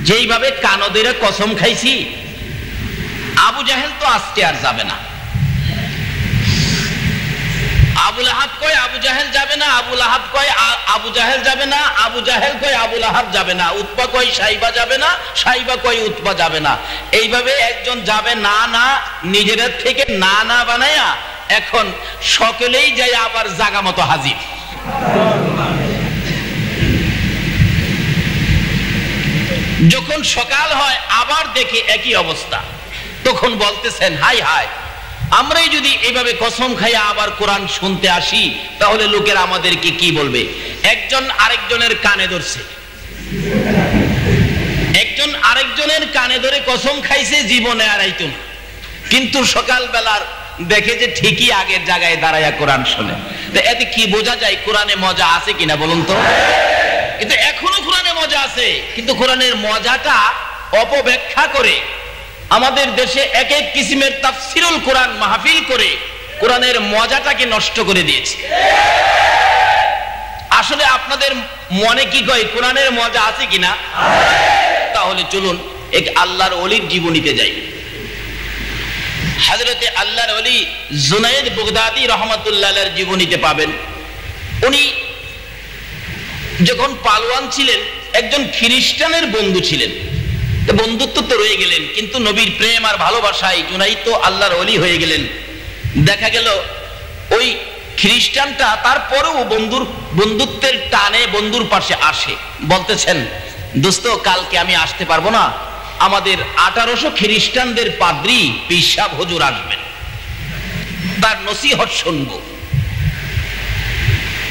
যেইভাবে কানদেরা কসম খাইছি, আবু জাহেল তো আজকে আর যাবে না। আবু লাহাব কয় আবু জাহেল যাবে না, আবু লাহাব কয় আবু জাহেল যাবে না, আবু জাহেল কয় আবু লাহাব যাবে না, উতবা কয় সাইবা যাবে না, সাইবা কয় উতবা যাবে না। এইভাবে একজন যাবে না না, নিজেদের থেকে না না বানায়া এখন সকলেই যায় আবার জাগা মতো হাজির। যখন সকাল হয় আবার দেখে একই অবস্থা, তখন বলতেছেন হাই হাই, আমরাই যদি এইভাবে কসম খাইয়া আবার কোরআন শুনতে আসি তাহলে লোকেরা আমাদেরকে কি বলবে। একজন আরেকজনের কানে ধরছে, একজন আরেকজনের কানে ধরে কসম খাইছে জীবনে আর আইতো না, কিন্তু সকালবেলার দেখে যে ঠিকই আগের জায়গায় দাঁড়াইয়া কোরআন শোনে। তো এতে কি বোঝা যায় কোরআনে মজা আছে কিনা বলুন তো? কিন্তু এখনো কোরআনে মজা আছে, কিন্তু কোরআনের মজাটা অপব্যাখ্যা করে আমাদের দেশে এক এক কিসিমের তাফসিরুল কোরআন মাহফিল করে কোরআনের মজাটাকে নষ্ট করে দিয়েছে। আসলে আপনাদের মনে কি কয় কোরআনের মজা আছে কিনা? তাহলে চলুন এক আল্লাহর ওলির জীবনীতে যাই। হযরতে আল্লাহর ওলি জুনায়েদ বাগদাদী রাহমাতুল্লাহ আলাইহির জীবনীতে পাবেন, উনি যখন পালোয়ান ছিলেন একজন খ্রিস্টানের বন্ধু ছিলেন। বন্ধুত্ব তো রয়ে গেলেন, কিন্তু নবীর প্রেম আর ভালোবাসায় জুনাইদ তো আল্লাহর ওলি হয়ে গেলেন। দেখা গেল ওই খ্রিস্টানটা তারপরেও বন্ধুত্বের টানে বন্ধুর পাশে আসে, বলতেছেন দোস্ত কালকে আমি আসতে পারবো না, আমাদের 1800 খ্রিস্টানদের পাদ্রী পিসাব হুজুর আসবেন, তার নসিহত শুনবো।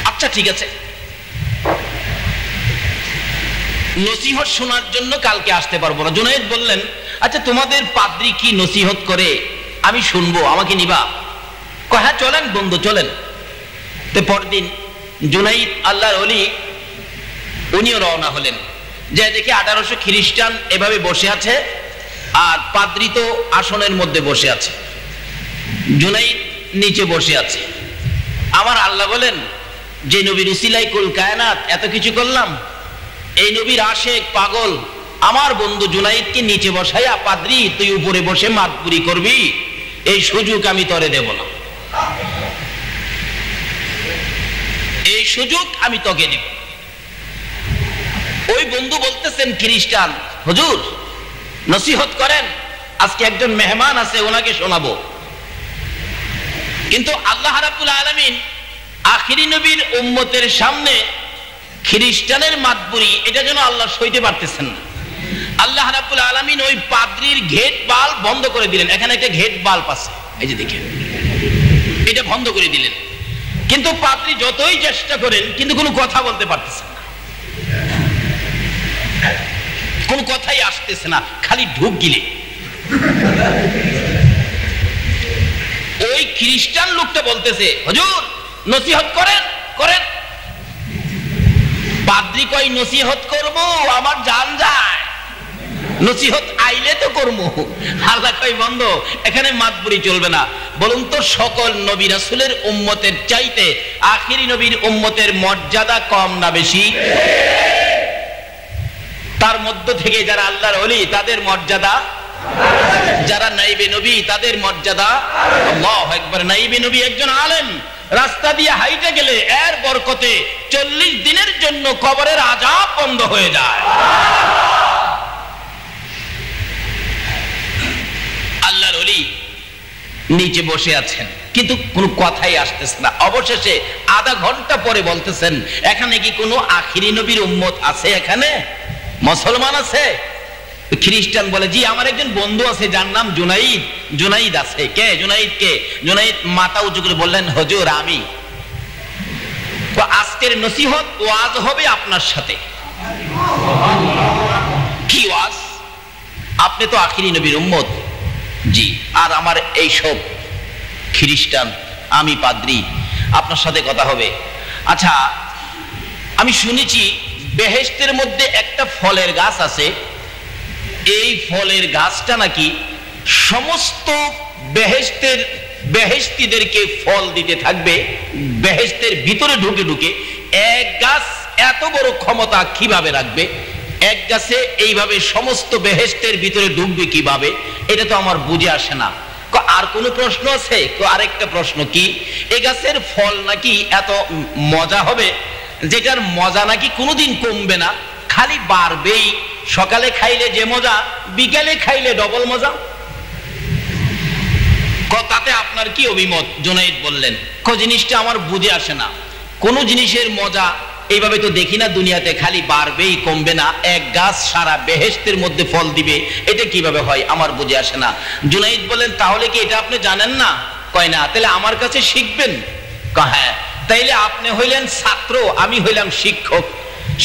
আচ্ছা ঠিক আছে, নসিহত শোনার জন্য কালকে আসতে পারবো না। জুনাইদ বললেন আচ্ছা তোমাদের পাদ্রী কি নসিহত করে আমি শুনবো, আমাকে নিবা? হ্যাঁ চলেন বন্ধু চলেন। তো পরদিন জুনাইদ আল্লাহর ওলি উনিও রওনা হলেন, যে দেখে 1800 খ্রিস্টান এভাবে বসে আছে আর পাদ্রী তো আসনের মধ্যে বসে আছে, জুনাইদ নিচে বসে আছে। আমার আল্লাহ বলেন যে নবীর উসিলায় কুল কায়নাত এত কিছু করলাম, এই নবীর আশেক পাগল আমার বন্ধু জুনাইদকে নিচে বসাইয়া পাদ্রী তুই উপরে বসে মাতপুরি করবি, এই সুযোগ আমি তোরে দেব না, এই সুযোগ আমি তোকে দেব। ওই বন্ধু বলতেছেন খ্রিস্টান হুজুর নসিহত করেন, আজকে একজন মেহমান আছে ওনাকে শোনাবো। কিন্তু আল্লাহ রাব্বুল আলামিন আখিরি নবীর উম্মতের সামনে খ্রিস্টানের মাতবুরি এটা যেন আল্লাহ সইতে পারতেছেন না। আল্লাহ রাব্বুল আলামিন ওই পাদ্রীর ঘেট বাল বন্ধ করে দিলেন। এখানে একটা ঘেট বাল্ব আছে, এই যে দেখেন, এটা বন্ধ করে দিলেন। কিন্তু পাদ্রী যতই চেষ্টা করেন কিন্তু কোনো কথা বলতে পারতেছেন না, কোন কথাই আসতেছে না, খালি ঢুক গিলে। ওই খ্রিস্টান লোকটা বলতেছে হুজুর নসিহত করেন করেন। পাদ্রী কই নসিহত করব আমার জান যায়, নসিহত আইলে তো করব। আল্লাহ কই বন্ধ, এখানে মাতবুরি চলবে না। বলুন তো সকল নবী রাসূলের উম্মতের চাইতে আখিরি নবীর উম্মতের মর্যাদা কম না বেশি? তার মধ্য থেকে যারা আল্লাহর ওলি তাদের মর্যাদা, যারা নাইবে নবী তাদের মর্যাদা। আল্লাহু আকবার। নাইবে নবী একজন আলেম রাস্তা দিয়ে হাইটে গেলে এর বরকতে 40 দিনের জন্য কবরের আযাব বন্ধ হয়ে যায়। আল্লাহর ওলি নিচে বসে আছেন কিন্তু কোনো কথাই আসতেছে না। অবশেষে আধা ঘন্টা পরে বলতেছেন এখানে কি কোনো আখিরি নবীর উম্মত আছে, এখানে মুসলমান আছে? খ্রিস্টান বলে জি আমার একজন বন্ধু আছে যার নাম জুনাইদ। জুনাইদ আছে। কে জুনাইদ? কে জুনাইদ? মাথা উঁচু করে বললেন হুজুর আমি। তো আজকের নসিহত ওয়াজ হবে আপনার সাথে। কি ওয়াজ? আপনি তো আখিরি নবীর উম্মত। জি, আর আমার এই সব খ্রিস্টান, আমি পাদ্রী, আপনার সাথে কথা হবে। আচ্ছা আমি শুনেছি বেহেশতের মধ্যে একটা ফলের গাছ আছে, এই ফলের গাছটা নাকি সমস্ত বেহেশতীদেরকে ফল দিতে থাকবে বেহেশতের ভিতরে ঢুকে ঢুকে। এক গাছ এত বড় ক্ষমতা কিভাবে রাখবে? এক গাছে এইভাবে সমস্ত বেহেশতের ভিতরে ঢুকবে কিভাবে, এটা তো আমার বুঝে আসে না। আর কোনো প্রশ্ন আছে? আরেকটা প্রশ্ন কি, এই গাছের ফল নাকি এত মজা হবে যেটার মজা নাকি কোনোদিন কমবে না, খালি বাড়বেই। সকালে খাইলে যে মজা, বিকালে খাইলে ডবল মজা। তাতে আপনার কি অভিমত? জুনাইদ বললেন, জিনিসটা আমার বুঝে আসে না। কোন জিনিসের মজা এইভাবে তো দেখি না দুনিয়াতে, খালি বাড়বেই কমবে না, এক গাছ সারা বেহেশতের মধ্যে ফল দিবে, এটা কিভাবে হয় আমার বুঝে আসে না। জুনাইদ বলেন, তাহলে কি এটা আপনি জানেন না? কয় না। তাহলে আমার কাছে শিখবেন? হ্যাঁ। তাইলে আপনি হইলেন ছাত্র, আমি হইলাম শিক্ষক।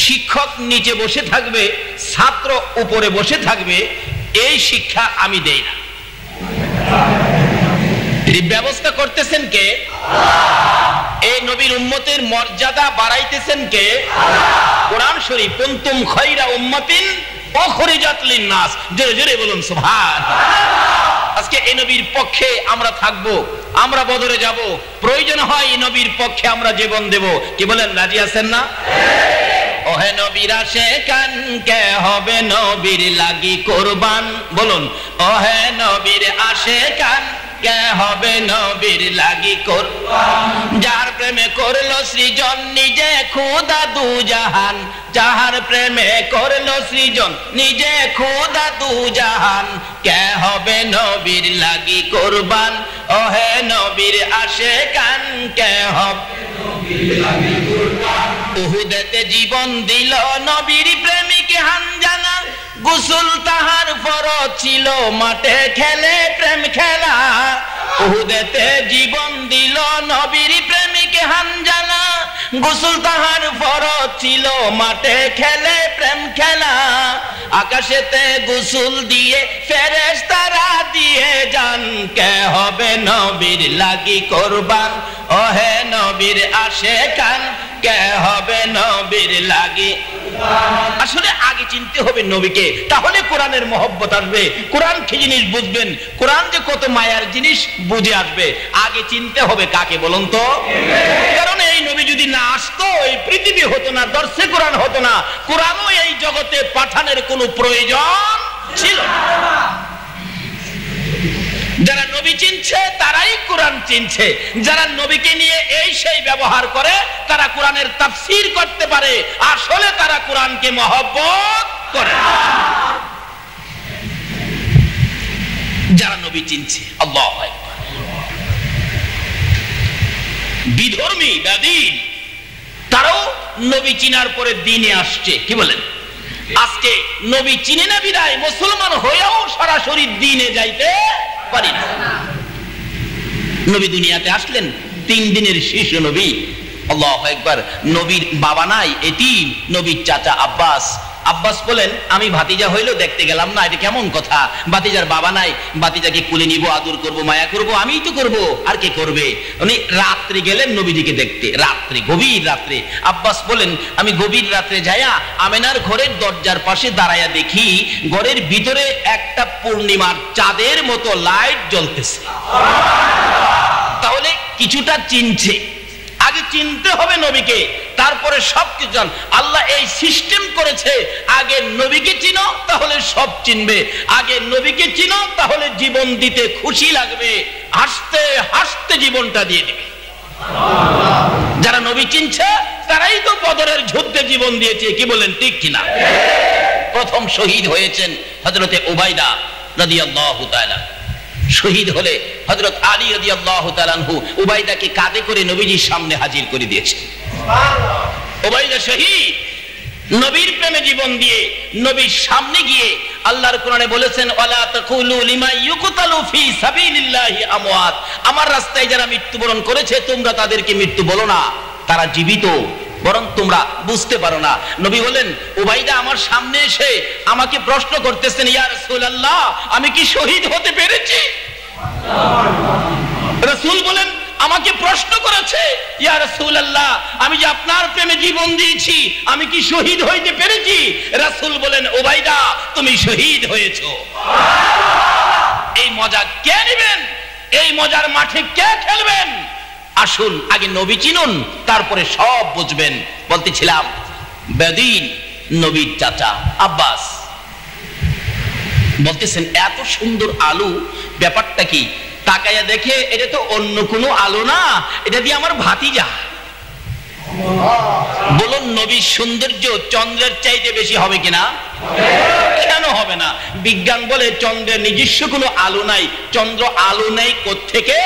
শিক্ষক নিচে বসে থাকবে, ছাত্র উপরে বসে থাকবে, এই শিক্ষা আমি দেই না। ব্যবস্থা করতেছেন কে? এই নবীর উম্মতের মর্যাদা বাড়াইতেছেন কে? কোরআন শরীফ, কুনতুম খায়রা উম্মাতিন উখরিজাত লিন-নাস। জোরে জোরে বলুন সুবহানাল্লাহ। আজকে এই নবীর পক্ষে আমরা থাকব, আমরা বদরে যাব, প্রয়োজন হয় এই নবীর পক্ষে আমরা জীবন দেব। কি বলেন, রাজি আছেন না? ওহে নবীর আশিকান, কে হবে নবীর লাগি কুরবান? বলুন, ওহে নবীর আশিকান, কে হবে নবীর লাগি কুরবান? যার প্রেমে করলো সৃজন নিজে খোদা দু জাহান, যাহার প্রেমে করলো সৃজন নিজে খোদা দু জাহান, কে হবে নবীর লাগি কুরবান? ওহে নবীর আশিকান, কে হবে নবীর লাগি কুরবান? উহুদেতে জীবন দিল নবীর প্রেমিক হানজালা, গোসল তাহার ফরজ ছিল, মাঠে খেলে প্রেম খেলা। উহুদেতে জীবন দিল নবীর প্রেমিক হানজালা, গোসল তাহার ফরজ ছিল, মাঠে খেলে প্রেম খেলা। আকাশেতে গোসল দিয়ে ফেরেশতারা দিয়ে যান, কে হবে নবীর লাগি কুরবান? ওহে নবীর আশিকান, কে হবে নবীর লাগি? আসলে আগে চিনতে হবে নবীকে, তাহলে কোরআনের মহব্বত আসবে, কোরআন কি জিনিস বুঝবেন, কোরআন যে কত মায়ার জিনিস বুঝে আসবে। আগে চিনতে হবে কাকে, বলুন তো? কারণ এই নবী যদি না আসতো, এই পৃথিবী হতো না, দর্শে কোরআন হতো না, কোরআনও এই জগতে পাঠানোর কোনো প্রয়োজন ছিল না। যারা নবী চিনছে তারাই কোরআন চিনছে, যারা নবীকে নিয়ে এই সেই ব্যবহার করে তারা কোরআনের তাফসীর করতে পারে, আসলে তারা কোরআনকে মহব্বত করে। যারা নবী চিনছে, আল্লাহু আকবার। বিধর্মী বেদীন তারাও নবী চিনার পরে দ্বীনে আসছে। কি বলেন? আজকে নবী চিনে না বিদায় মুসলমান হয়েও সরাসরি দ্বীনে যাইতে পারি না। নবী দুনিয়াতে আসলেন 3 দিনের শিশু নবী। আল্লাহু আকবার। নবীর বাবা নাই, এতিম। নবীর চাচা আব্বাস। আব্বাস বলেন, আমি ভাতিজা হইলো দেখতে গেলাম না, এটা কেমন কথা? ভাতিজার বাবা নাই, ভাতিজাকে কুলে নিব, আদর করব, মায়া করব, আমিই তো করব, আর কে করবে? উনি রাত্রে গেলেন নবীজিকে দেখতে, রাত্রে, গভীর রাত্রে। আব্বাস বলেন, আমি গভীর রাত্রে যাইয়া আমেনার ঘরের দরজার পাশে দাঁড়াইয়া দেখি ঘরের ভিতরে একটা পূর্ণিমার চাঁদের মতো লাইট জ্বলতেছে। তাহলে কিছুটা চিনছে। আগে চিনতে হবে নবীকে, তারপরে সবকিছু। আল্লাহ এই সিস্টেম করেছে, আগে নবীকে চিনো তাহলে সব চিনবে, আগে নবীকে চিনো তাহলে জীবন দিতে খুশি লাগবে, হাসতে হাসতে জীবনটা দিয়ে দিবে। যারা নবী চিনছে তারাই তো বদরের যুদ্ধে জীবন দিয়েছে। কি বলেন, ঠিক কিনা? প্রথম শহীদ হয়েছেন হযরতে উবাইদা রাদিয়াল্লাহু তাআলা। শহীদ হলে হযরত আলী রাদিয়াল্লাহু তাআলা আনহু উবাইদাকে কাঁধে করে নবীজির সামনে হাজির করে দিয়েছে। সুবহানাল্লাহ। উবাইদা শহীদ নবীর প্রেমে জীবন দিয়ে নবীর সামনে গিয়ে আল্লাহর কোরআনে বলেছেন, ওয়ালা তাকুলু লিমা ইউকতালু ফি সাবিলিল্লাহি আমওয়াত। আমার রাস্তায় যারা মৃত্যুবরণ করেছে তোমরা তাদেরকে মৃত্যু বলো না, তারা জীবিত, বরং তোমরা বুঝতে পারো না। নবী বলেন, উবাইদা আমার সামনে এসে আমাকে প্রশ্ন করতেছেন, ইয়া রাসূলুল্লাহ আমি কি শহীদ হতে পেরেছি? রাসূল বলেন, আমাকে প্রশ্ন করেছে, ইয়া রাসূলুল্লাহ আমি যে আপনার প্রেমে জীবন দিয়েছি আমি কি শহীদ হইতে পেরেছি? রাসূল বলেন, উবাইদা তুমি শহীদ হয়েছো। এই মজা কে নেবেন? এই মজার মাঠে কে খেলবেন? আসুন আগে নবী চিনুন, তারপরে সব বুঝবেন। বলতেছিলাম বেদিন নবীর চাচা আব্বাস বলতেছেন এত সুন্দর আলু, ব্যাপারটা কি? তাকাইয়া দেখে এটা তো অন্য কোনো আলু না, এটা দিয়ে আমার ভাতিজা। বলুন নবীর সৌন্দর্য চন্দ্রের চাইতে বেশি হবে কিনা? কেন হবে না? বিজ্ঞান বলে চন্দ্রের নিজস্ব কোনো আলো নাই। চন্দ্র আলো নেই কোত্থেকে?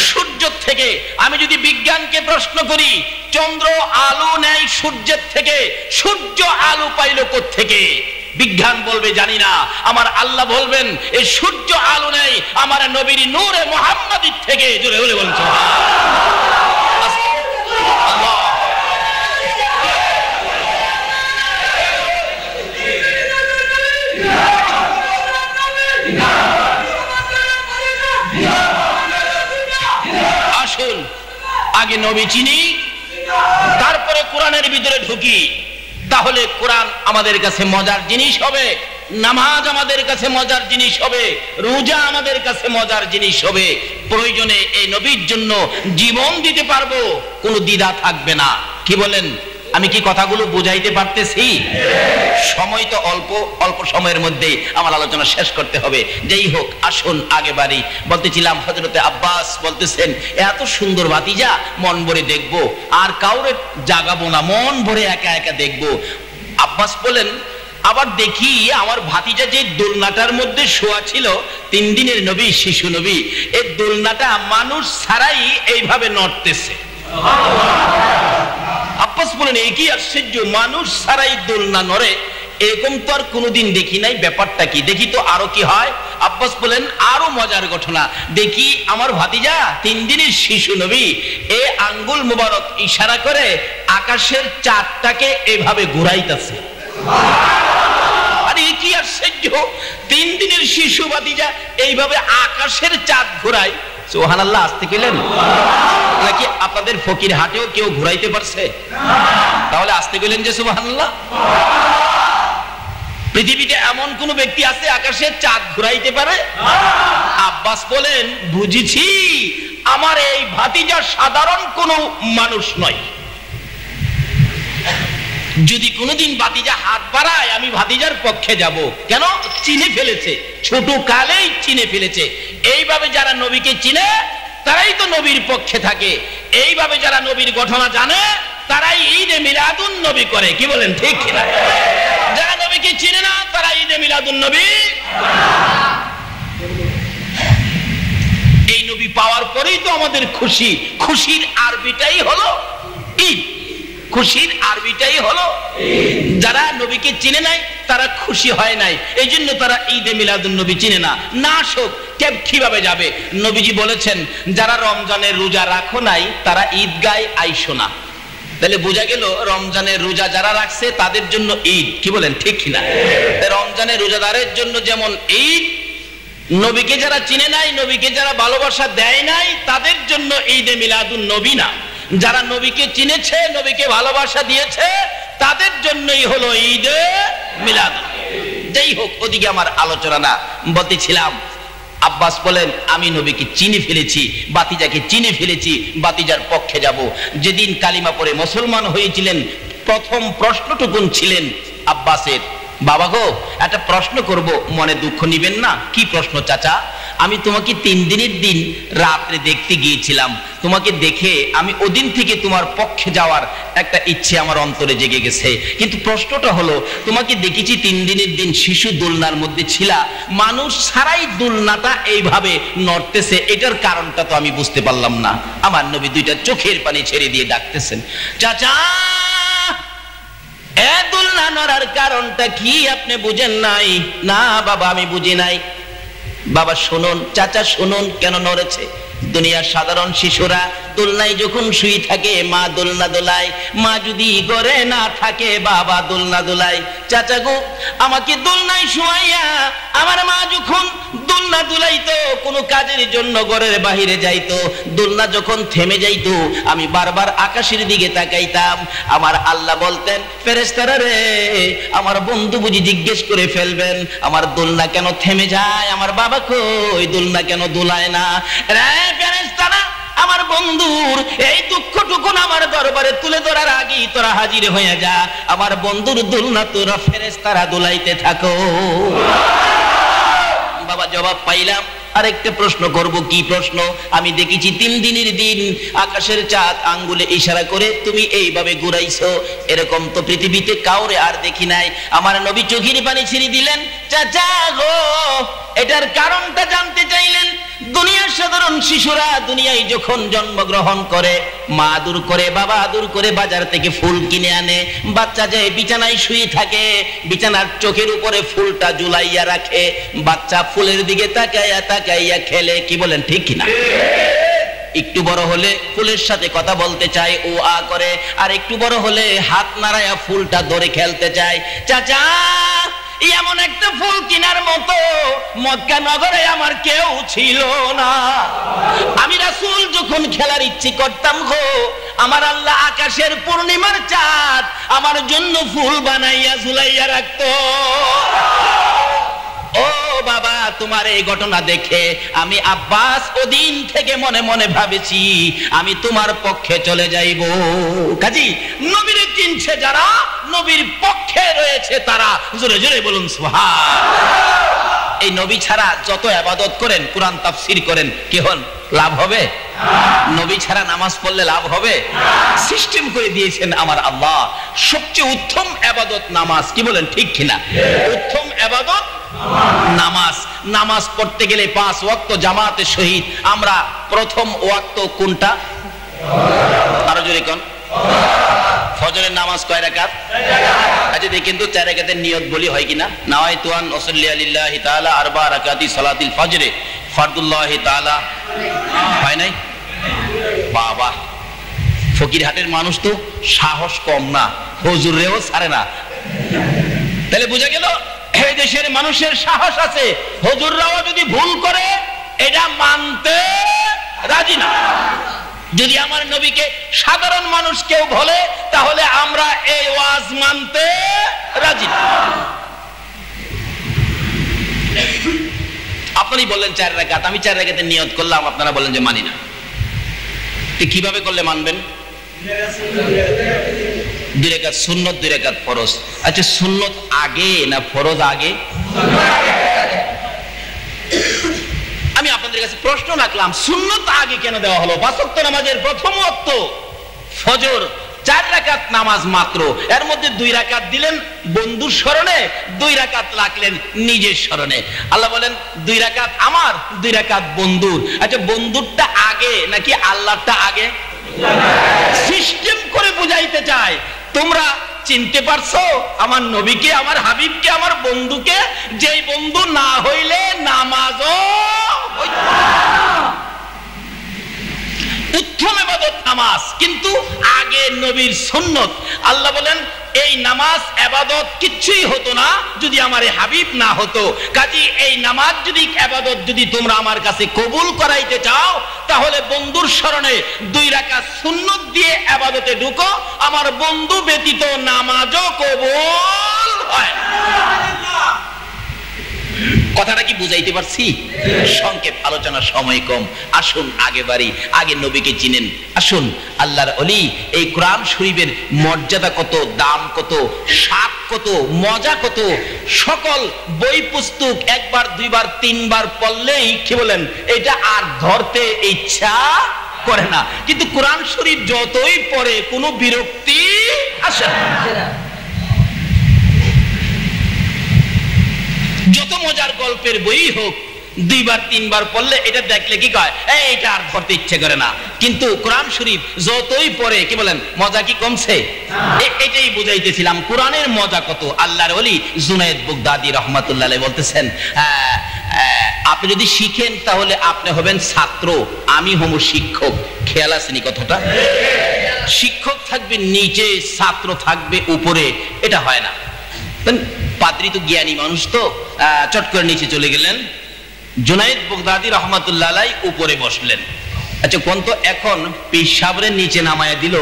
সূর্য থেকে। আমি যদি বিজ্ঞানকে প্রশ্ন করি, চন্দ্র আলো নেয় সূর্যের থেকে, সূর্য আলো পাইল কোত্থেকে? বিজ্ঞান বলবে জানি না। আমার আল্লাহ বলবেন এই সূর্য আলো নেয় আমার নবীর নূরে মুহাম্মাদির থেকে। জোরে বলে বলছো আল্লাহ। আসুন আগে নবী চিনি, তারপরে কোরআনের ভিতরে ঢুকি। তাহলে কোরআন আমাদের কাছে মজার জিনিস হবে, নামাজ আমাদের কাছে মজার জিনিস হবে, রোজা আমাদের কাছে মজার জিনিস হবে। প্রয়োজনে এই নবীর জন্য জীবন দিতে পারবো, কোনো দ্বিধা থাকবে না। কি বলেন? আমি কি কথাগুলো বুঝাইতে পারতেছি? সময় তো অল্প, অল্প সময়ের মধ্যে আমার আলোচনা শেষ করতে হবে। যেই হোক, আসুন আগে বাড়ি। বলতেছিলাম হযরতে আব্বাস বলতেছেন এত সুন্দর ভাতিজা মন ভরে দেখবো, আর কাউরে জাগাবো না, মন ভরে একা একা দেখবো। আব্বাস বলেন আবার দেখি আমার ভাতিজা যে দোলনাটার মধ্যে শোয়া ছিল, 3 দিনের নবী, শিশু নবী, এই দোলনাটা মানুষ ছাড়াই এইভাবে নড়তেছে। আব্বাস বলেন এই কি আশ্চর্য, মানুষ ছাড়াই দোলনা নড়ে, এরকম তো আর কোনোদিন দেখি নাই, ব্যাপারটা কি? দেখি তো আরো কি হয়। আব্বাস বলেন আরো মজার ঘটনা, দেখি আমার ভাতিজা 3 দিনের শিশু নবী এ আঙ্গুল মুবারক ইশারা করে আকাশের চাঁদটাকে এভাবে ঘুরাইতেছে। আরে কি আশ্চর্য, 3 দিনের শিশু ভাতিজা এইভাবে আকাশের চাঁদ ঘুরায়। সুবহানাল্লাহ। আসতে গেলেন নাকি আপনাদের ফকির হাটেও কেউ ঘুরাইতে পারছে? তাহলে আসতে গেলেন যে সুবহানাল্লাহ। পৃথিবীতে এমন কোন ব্যক্তি আছে আকাশের চাঁদ ঘুরাইতে পারে? আব্বাস বলেন বুঝেছি, আমার এই ভাতিজা সাধারণ কোনো মানুষ নয়। যদি কোনোদিন ভাতিজা হাত বাড়ায় আমি ভাতিজার পক্ষে যাব। কেন? চিনে ফেলেছে, ছোট কালেই চিনে ফেলেছে। এইভাবে যারা নবীকে চিনে তারাই তো নবীর পক্ষে থাকে। এইভাবে যারা নবীর ঘটনা জানে তারাই ঈদে মিলাদুন নবী করে। কি বলেন, ঠিক কিনা? যারা নবীকে চিনে না তারা ঈদে মিলাদুন নবী। এই নবী পাওয়ার পরেই তো আমাদের খুশি। খুশির আরবিটাই হলো ঈদ। খুশির আরবিটাই হলো, যারা নবীকে চিনে নাই তারা খুশি হয় নাই, এই জন্য তারা ঈদে মিলাদুন নবী চিনে না। না শোক কিভাবে যাবে? নবীজি বলেছেন যারা রমজানের রোজা রাখো নাই তারা ঈদগায় আইসো না। তাহলে বোঝা গেল রমজানের রোজা যারা রাখছে তাদের জন্য ঈদ। কি বলেন, ঠিক কিনা? রমজানের রোজাদারের জন্য যেমন ঈদ, নবীকে যারা চিনে নাই, নবীকে যারা ভালোবাসা দেয় নাই তাদের জন্য ঈদে মিলাদুন নবী না। যারা নবীকে চিনেছে, নবীকে ভালোবাসা দিয়েছে তাদের জন্যই হলো ঈদে মিলাদ। যাই হোক, ওদিকে আমার আলোচনা না। বলতেছিলাম আব্বাস বলেন আমি নবীকে চিনে ফেলেছি, ভাতিজাকে চিনে ফেলেছি, ভাতিজার পক্ষে যাব। যেদিন কালিমা পড়ে মুসলমান হয়েছিলেন প্রথম প্রশ্নটুকুন ছিলেন আব্বাসের, বাবা গো একটা প্রশ্ন করব, মনে দুঃখ নিবেন না। কি প্রশ্ন চাচা? আমি তোমাকে 3 দিনের দিন রাত্রে দেখতে গিয়েছিলাম, তোমাকে দেখে আমি ওদিন থেকে তোমার পক্ষে যাওয়ার একটা ইচ্ছে আমার অন্তরে জেগে গেছে। কিন্তু প্রশ্নটা হলো, তোমাকে দেখেছি 3 দিনের দিন শিশু দোলনার মধ্যে ছিলা, মানুষ ছাড়াই দোলনাটা এইভাবে নড়তেছে, এটার কারণটা তো আমি বুঝতে পারলাম না। আমার নবী 2টা চোখের পানি ছেড়ে দিয়ে ডাকতেছেন, চাচা এ দোলনা নড়ার কারণটা কি আপনি বুঝেন নাই? না বাবা আমি বুঝি নাই। বাবা শুনুন, চাচা শুনুন কেন নড়েছে। দুনিয়ার সাধারণ শিশুরা দোলনায় যখন শুয়ে থাকে মা দোলনা দোলায়, মা যদি ঘরে না থাকে বাবা দোলনা দোলায়। চাচা গো আমাকে দোলনায় শুয়াইয়া আমার মা যখন দোলনা দোলাইতো, কোনো কাজের জন্য ঘরের বাহিরে যাইতো, দোলনা যখন থেমে যাইতো আমি বারবার আকাশের দিকে তাকাইতাম। আমার আল্লাহ বলতেন, ফেরেশতারা রে আমার বন্ধু বুঝি জিজ্ঞেস করে ফেলবেন আমার দোলনা কেন থেমে যায়, আমার বাবা কই দোলনা কেন দোলায় না? রে ফেরেশতারা আমার বন্ধুর এই দুঃখটুকু আমার দরবারে তুলে ধরার আগেই তোরা হাজির হয়ে যা, আমার বন্ধুর দুলনা তোরা ফেরেশতারা দুলাইতে থাকো। বাবা জবাব পাইলাম। আরেকটা প্রশ্ন করব। কি প্রশ্ন? আমি দেখেছি 3 দিনের দিন আকাশের চাঁদ আঙ্গুলে ইশারা করে তুমি এইভাবে ঘুরাইছো, এরকম তো পৃথিবীতে কাউরে আর দেখি নাই। আমার নবী চোখের পানি ছেড়ে দিলেন। চাচা গো, এটার কারণটা জানতে চাইলেন। দুনিয়ার সাধারণ শিশুরা দুনিয়ায় যখন জন্মগ্রহণ করে, মা আদর করে, বাবা আদর করে, বাজার থেকে ফুল কিনে আনে, বাচ্চা যে বিছানায় শুয়ে থাকে, বিছানার চোখের উপরে ফুলটা ঝুলাইয়া রাখে, বাচ্চা ফুলের দিকে তাকাইয়া তাকাইয়া খেলে। কি বলেন, ঠিক কিনা? একটু বড় হলে ফুলের সাথে কথা বলতে চায়, ও আ করে, আর একটু বড় হলে হাত নাড়ায়া ফুলটা ধরে খেলতে চায়। চাচা, এমন একটা ফুল কেনার মতো মক্কা নগরে আমার কেউ ছিল না। আমি রাসূল যখন খেলার ইচ্ছে করতাম গো, আমার আল্লাহ আকাশের পূর্ণিমার চাঁদ আমার জন্য ফুল বানাইয়া ঝুলাইয়া রাখতো। ও বাবা, তোমার এই ঘটনা দেখে আমি আব্বাস ওদিন থেকে মনে মনে ভাবেছি আমি তোমার পক্ষে চলে যাইব। কাজী নবীর চিনছে যারা, নবীর পক্ষে রয়েছে তারা। জোরে জোরে বলুন সুবহান। এই নবী ছাড়া যত ইবাদত করেন, কুরআন তাফসীর করেন, কি হন? লাভ হবে? নবী ছাড়া নামাজ পড়লে লাভ হবে? সিস্টেম করে দিয়েছেন আমার আল্লাহ। সবচেয়ে উত্তম ইবাদত নামাজ। কি বলেন, ঠিক কিনা? উত্তম ইবাদত নামাজ। নামাজ পড়তে গেলে 5 ওয়াক্ত জামাতের সহিত। আমরা প্রথম ওয়াক্ত কোনটা? আরো জোরে কোন? ফজরের নামাজ কয় রাকাত? আচ্ছা দেখেন তো 4 রাকাতের নিয়ত বলি হয় কিনা? নাওয়াইতু আন উসাল্লি লিল্লাহি তাআলা 4 রাকাতি সালাতিল ফজরে ফরদুল্লাহি তাআলা। হয় নাই? বাবা, ফকিরহাটের মানুষ তো সাহস কম না, হুজুরেও ছাড়ে না। তাহলে বোঝা গেল এই দেশের মানুষের সাহস আছে। হুজুররাও যদি ভুল করে এটা মানতে রাজি না। যদি আমার নবীকে সাধারণ মানুষ কেউ বলে, তাহলে আমরা এই ওয়াজ মানতে রাজি না। আপনি বললেন 4 রাকাত, আমি 4 রাকাতের নিয়ত করলাম, আপনারা বলেন যে মানি না। কিভাবে করলে মানবেন? 2 রাকাত সুন্নত, 2 রাকাত ফরজ। আচ্ছা, সুন্নত আগে না ফরজ আগে? আমি আপনাদের কাছে প্রশ্ন রাখলাম, সুন্নত আগে কেন দেওয়া হলো? 5 ওয়াক্ত নামাজের প্রথম ওয়াক্ত ফজর 4 রাকাত নামাজ মাত্র, এর মধ্যে 2 রাকাত দিলেন বন্ধুর স্মরণে, 2 রাকাত রাখলেন নিজের স্মরণে। আল্লাহ বলেন 2 রাকাত আমার, 2 রাকাত বন্ধুর। আচ্ছা, বন্ধুরটা আগে নাকি আল্লাহটা আগে? সিস্টেম করে বুঝাইতে চায়। তোমরা চিনতে পারছো আমার নবীকে, আমার হাবিবকে, আমার বন্ধুকে? যেই বন্ধু না হইলে নামাজও উত্তম ইবাদত নামাজ, কিন্তু আগে নবীর সুন্নত। আল্লাহ বলেন এই নামাজ ইবাদত কিচ্ছুই হতো না যদি আমার হাবিব না হতো। কাজী এই নামাজ যদি ইবাদত যদি তোমরা আমার কাছে কবুল করাইতে চাও, তাহলে বন্ধুর স্মরণে 2 রাকাত সুন্নত দিয়ে ইবাদতে ঢুকো। আমার বন্ধু ব্যতীত নামাজও কবুল হয়। কথাটা কি বুঝাইতে পারছি? সংক্ষেপ আলোচনা, সময় কম। আসুন আগে বাড়ি, আগে নবীকে চিনেন। আসুন আল্লাহর ওলি, এই কোরআন শরীফের মর্যাদা কত, দাম কত, স্বাদ কত, মজা কত। সকল বই পুস্তক 1 বার 2 বার 3 বার পড়লেই কি বলেন, এটা আর ধরতে ইচ্ছা করে না। কিন্তু কোরআন শরীফ যতই পড়ে কোনো বিরক্তি আসে না। যত মজার গল্পের বই হোক, 2 বার 3 বার পড়লে এটা দেখলে কি কয়, এটা আর পড়তে ইচ্ছে করে না। কিন্তু কোরআন শরীফ যতই পড়ে কি বলেন, মজা কি কমছে? এটাই বুঝাইতেছিলাম কোরআনের মজা কত। আল্লাহর ওলি জুনায়েদ বাগদাদী রহমাতুল্লাহ আলাইহি বলতেছেন, আপনি যদি শিখেন তাহলে আপনি হবেন ছাত্র, আমি হব শিক্ষক। খেয়াল আসেনি কথাটা? শিক্ষক থাকবে নিচে, ছাত্র থাকবে উপরে, এটা হয় না। পাদ্রী তো জ্ঞানী মানুষ, তো চট করে নিচে চলে গেলেন। জুনায়েদ বাগদাদী রহমাতুল্লাহ আলাইহি উপরে বসলেন। আচ্ছা কোন তো এখন পেশাবরের নিচে নামায়া দিল,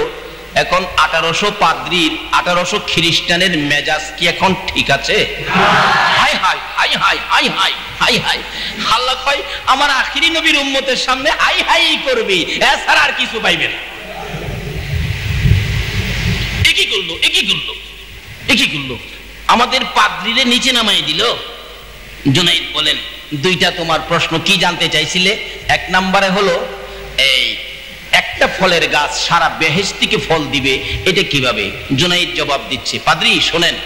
এখন 1800 পাদ্রীর 1800 খ্রিস্টানের মেজাজ কি এখন ঠিক আছে? হাই হাই হাই হাই হাই হাই হাই হাই হাই, আল্লাহ কয় আমার আখিরি নবীর উম্মতের সামনে হাই হাই করবি, এছাড়া আর কিছু পাইবে না। একই করলো আমাদের পাদ্রীরে নিচে নামাই দিল। জুনাইদ বলেন, দুইটা তোমার প্রশ্ন কি জানতে চাইছিলে? এক নম্বরে হলো এই একটা ফলের গাছ সারা বেহেশতিকে ফল দিবে, এটা কিভাবে? জুনাইদ জবাব দিচ্ছে, পাদ্রী শোনেন,